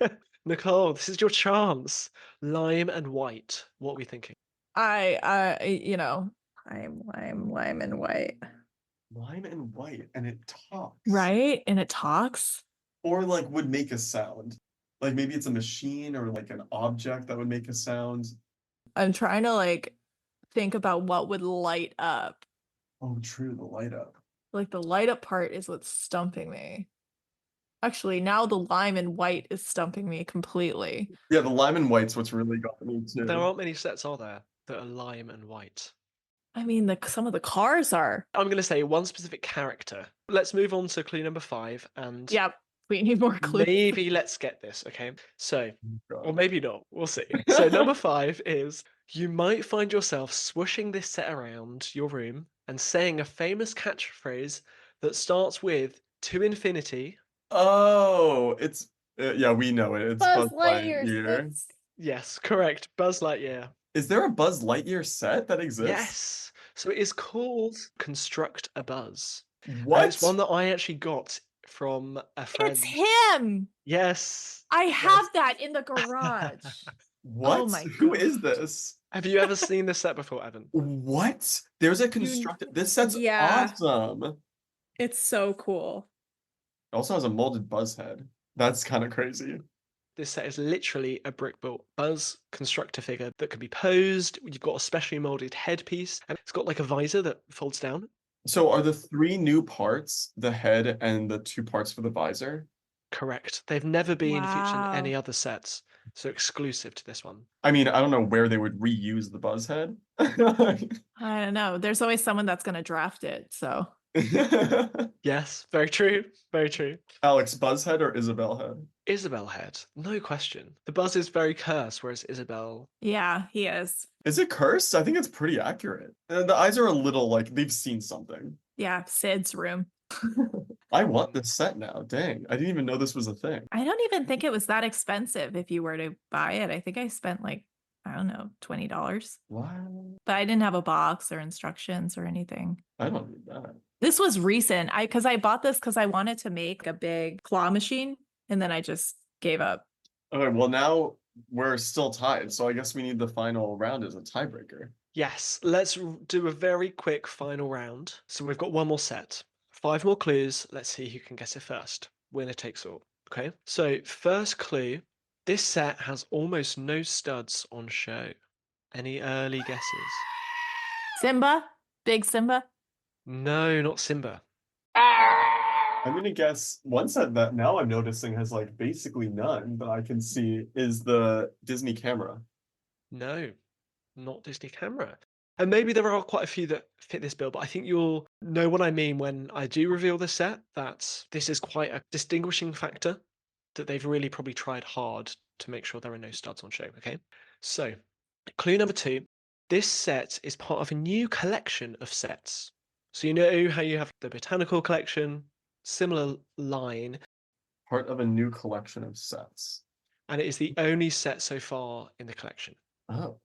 B: it. Nicole, this is your chance. Lime and white. What are we thinking?
C: Lime and white.
A: Lime and white, and it talks.
C: Right? And it talks.
A: Or like would make a sound. Like maybe it's a machine or like an object that would make a sound.
C: I'm trying to like think about what would light up.
A: Oh, true, the light up.
C: Like the light up part is what's stumping me. Actually, now the lime and white is stumping me completely.
A: Yeah, the lime and white's what's really got me
B: There
A: too.
B: aren't many sets, are there, that are lime and white?
C: I mean, some of the cars are.
B: I'm going to say one specific character. Let's move on to clue number 5, and
C: Yep, we need more clues.
B: maybe let's get this, okay? So, or
A: God.
B: maybe not. We'll see. So, number 5 is you might find yourself swooshing this set around your room and saying a famous catchphrase that starts with to infinity.
A: Oh, it's yeah, we know it. It's Buzz
C: Buzz Lightyear.
A: Lightyear.
B: Yes, correct. Buzz Lightyear.
A: Is there a Buzz Lightyear set that exists?
B: Yes. So it is called Construct a Buzz. And it's
A: What?
B: one that I actually got from a
C: It's
B: friend.
C: him.
B: Yes.
C: I
B: Yes.
C: have that in the garage.
A: What?
C: my
A: Who
C: God.
A: is this?
B: Have you ever seen this set before, Evan?
A: What? There's a constructed. This set's
C: Yeah.
A: awesome.
C: It's so cool.
A: It also has a molded Buzz head. That's kind of crazy.
B: This set is literally a brick-built Buzz constructor figure that can be posed. You've got a specially molded headpiece, and it's got like a visor that folds down.
A: So are the 3 new parts the head and the 2 parts for the visor?
B: Correct. They've never been featured in
C: Wow.
B: any other sets, so exclusive to this one.
A: I mean, I don't know where they would reuse the Buzz head.
C: I don't know. There's always someone that's going to draft it. So
B: Yes, very true. Very true.
A: Alex, Buzz head or Isabel head?
B: Isabel head, no question. The Buzz is very cursed, whereas Isabel.
C: yeah, he is.
A: Is it cursed? I think it's pretty accurate. The eyes are a little like they've seen something.
C: Yeah, Sid's room.
A: I want this set now. Dang, I didn't even know this was a thing.
C: I don't even think it was that expensive if you were to buy it. I think I spent like, I don't know, $20.
A: Wow.
C: But I didn't have a box or instructions or anything.
A: I don't need that.
C: This was recent. I bought this because I wanted to make a big claw machine and then I just gave up.
A: Okay, well now we're still tied, so I guess we need the final round as a tiebreaker.
B: Yes, let's do a very quick final round. So we've got one more set. 5 more clues. Let's see who can guess it first. Winner takes all. Okay. So first clue. This set has almost no studs on show. Any early guesses?
C: Simba? Big Simba?
B: No, not Simba.
A: I'm gonna guess one set that now I'm noticing has like basically none that I can see is the Disney camera.
B: No, not Disney camera. And maybe there are quite a few that fit this bill, but I think you'll know what I mean when I do reveal this set, that this is quite a distinguishing factor, that they've really probably tried hard to make sure there are no studs on show, okay? So, clue number 2, this set is part of a new collection of sets. So you know how you have the botanical collection, similar line.
A: Part of a new collection of sets.
B: and it is the only set so far in the collection.
A: Oh,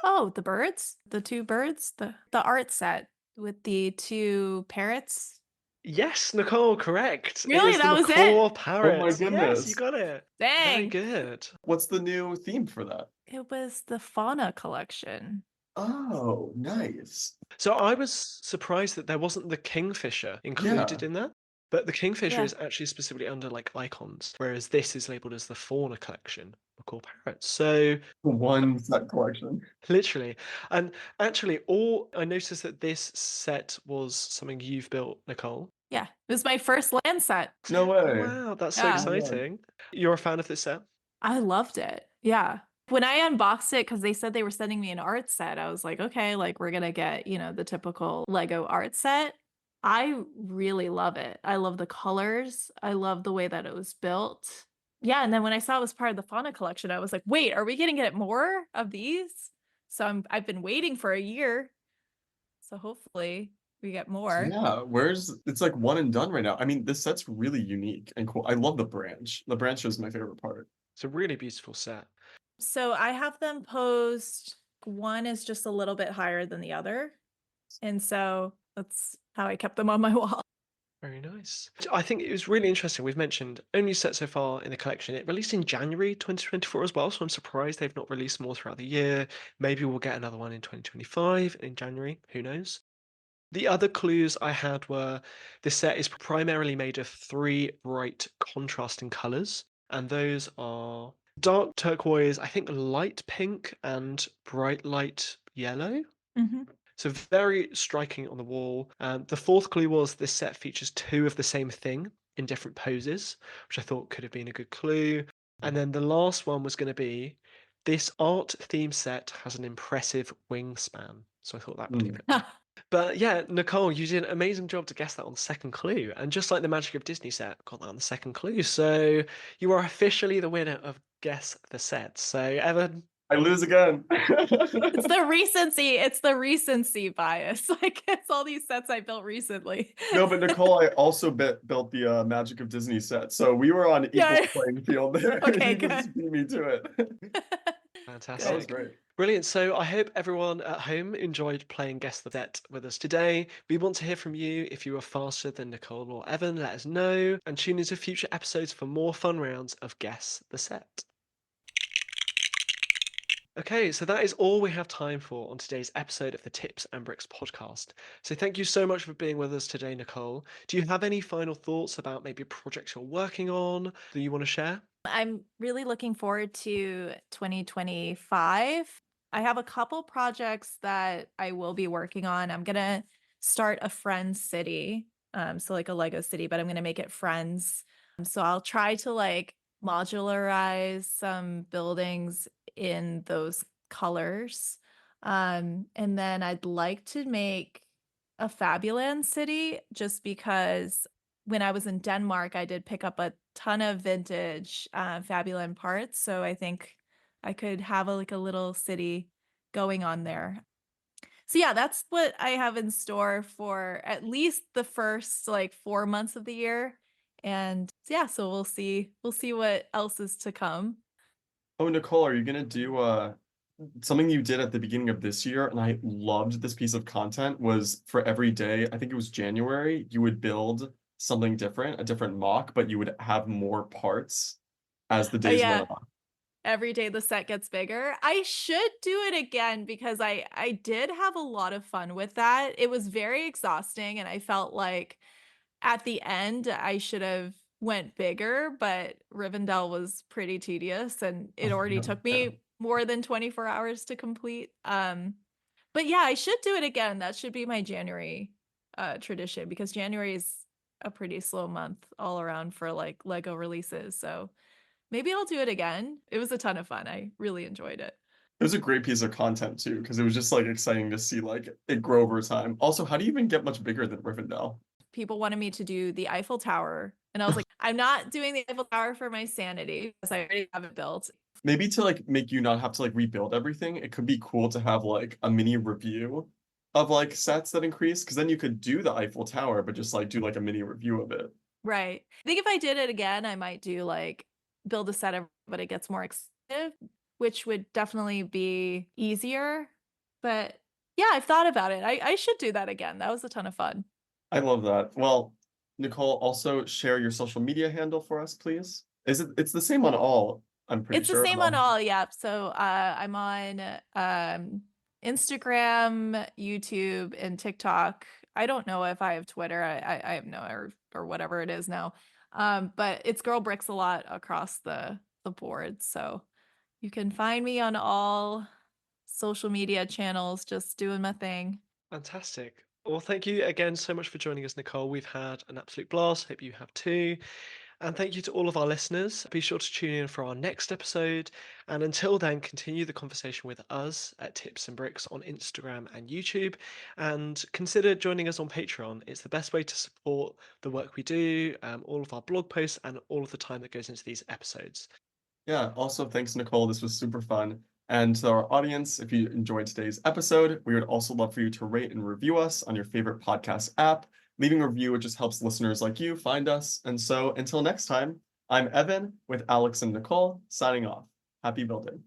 C: Oh, the birds? The two birds? The art set with the two parrots?
B: Yes, Nicole, correct. It
C: Really?
B: is the
C: That was it?
B: macaw
A: oh my
B: parrot. Yes, you
A: goodness.
B: got it. Very
C: Dang.
B: good.
A: What's the new theme for that?
C: It was the fauna collection.
A: Oh, nice.
B: So I was surprised that there wasn't the kingfisher included
A: Yeah,
B: in that. But the kingfisher
C: Yeah.
B: is actually specifically under like icons, whereas this is labeled as the fauna collection, macaw parrots. So
A: one set collection.
B: literally. And actually, all I noticed that this set was something you've built, Nicole.
C: Yeah. It was my first land set.
A: No way.
B: Wow, that's so
C: Yeah.
A: Oh my God.
B: exciting. You're a fan of this set?
C: I loved it. Yeah. When I unboxed it, because they said they were sending me an art set, I was like, okay, like we're gonna get, the typical Lego art set. I really love it. I love the colors. I love the way that it was built. Yeah, and then when I saw it was part of the fauna collection, I was like, wait, are we gonna get more of these? So I've been waiting for a year. So hopefully we get more.
A: Yeah, it's like one and done right now. I mean, this set's really unique and cool. I love the branch. The branch is my favorite part.
B: It's a really beautiful set.
C: So I have them posed. One is just a little bit higher than the other. And so that's how I kept them on my wall.
B: Very nice. I think it was really interesting. We've mentioned only set so far in the collection. It released in January 2024 as well, so I'm surprised they've not released more throughout the year. Maybe we'll get another one in 2025 in January. Who knows? The other clues I had were this set is primarily made of three bright contrasting colours, and those are dark turquoise, I think light pink, and bright light yellow.
C: Mhm.
B: So very striking on the wall. The fourth clue was this set features two of the same thing in different poses, which I thought could have been a good clue. And then the last one was going to be this art theme set has an impressive wingspan. So I thought that would be a
A: Mm.
B: bit. But yeah, Nicole, you did an amazing job to guess that on the second clue. And just like the Magic of Disney set, got that on the second clue. So you are officially the winner of Guess the Set. So Evan,
A: I lose again.
C: It's the recency. It's the recency bias. Like it's all these sets I built recently.
A: No, but Nicole, I also built the Magic of Disney set, so we were on equal
C: Yeah.
A: playing field there.
C: Okay,
A: You
C: good.
A: just beat me to it. That was
B: fantastic.
A: great.
B: Brilliant. So I hope everyone at home enjoyed playing Guess the Set with us today. We want to hear from you. If you are faster than Nicole or Evan, let us know. And tune into future episodes for more fun rounds of Guess the Set. Okay, so that is all we have time for on today's episode of the Tips and Bricks podcast. So thank you so much for being with us today, Nicole. Do you have any final thoughts about maybe projects you're working on that you want to share?
C: I'm really looking forward to 2025. I have a couple projects that I will be working on. I'm gonna start a Friends city. So like a Lego city, but I'm gonna make it Friends. So I'll try to like modularize some buildings in those colors. And then I'd like to make a Fabuland city just because when I was in Denmark, I did pick up a ton of vintage Fabuland parts. So I think I could have like a little city going on there. So yeah, that's what I have in store for at least the first like 4 months of the year. And yeah, so we'll see what else is to come.
A: Oh, Nicole, are you gonna do something you did at the beginning of this year, and I loved this piece of content, was for every day, I think it was January, you would build something different, a different mock, but you would have more parts as the
C: Oh
A: days went
C: yeah,
A: on.
C: every day the set gets bigger. I should do it again because I did have a lot of fun with that. It was very exhausting and I felt like at the end I should have went bigger, but Rivendell was pretty tedious and it
A: Oh
C: already
A: no,
C: took
A: yeah.
C: me more than 24 hours to complete. But yeah, I should do it again. That should be my January tradition because January is a pretty slow month all around for like Lego releases. So maybe I'll do it again. It was a ton of fun. I really enjoyed it.
A: It was a great piece of content too, because it was just like exciting to see like it grow over time. Also, how do you even get much bigger than Rivendell?
C: People wanted me to do the Eiffel Tower. And I was like, I'm not doing the Eiffel Tower for my sanity because I already have it built.
A: Maybe to like make you not have to like rebuild everything, it could be cool to have like a mini review of like sets that increase, because then you could do the Eiffel Tower, but just like do like a mini review of it.
C: Right. I think if I did it again, I might do like build a set, but it gets more expensive, which would definitely be easier. But yeah, I've thought about it. I should do that again. That was a ton of fun.
A: I love that. Well, Nicole, also share your social media handle for us, please. It's the same on all, I'm pretty
C: It's the
A: sure.
C: same on all, yeah. So I'm on Instagram, YouTube, and TikTok. I don't know if I have Twitter. I have no, or whatever it is now. But it's Girl Bricks a lot across the board. So you can find me on all social media channels, just doing my thing.
B: Fantastic. Well, thank you again so much for joining us, Nicole. We've had an absolute blast. Hope you have too. And thank you to all of our listeners. Be sure to tune in for our next episode. And until then, continue the conversation with us at Tips and Bricks on Instagram and YouTube. And consider joining us on Patreon. It's the best way to support the work we do, all of our blog posts, and all of the time that goes into these episodes.
A: Yeah, also thanks, Nicole. This was super fun. And to our audience, if you enjoyed today's episode, we would also love for you to rate and review us on your favorite podcast app. Leaving a review, it just helps listeners like you find us. And so until next time, I'm Evan with Alex and Nicole signing off. Happy building.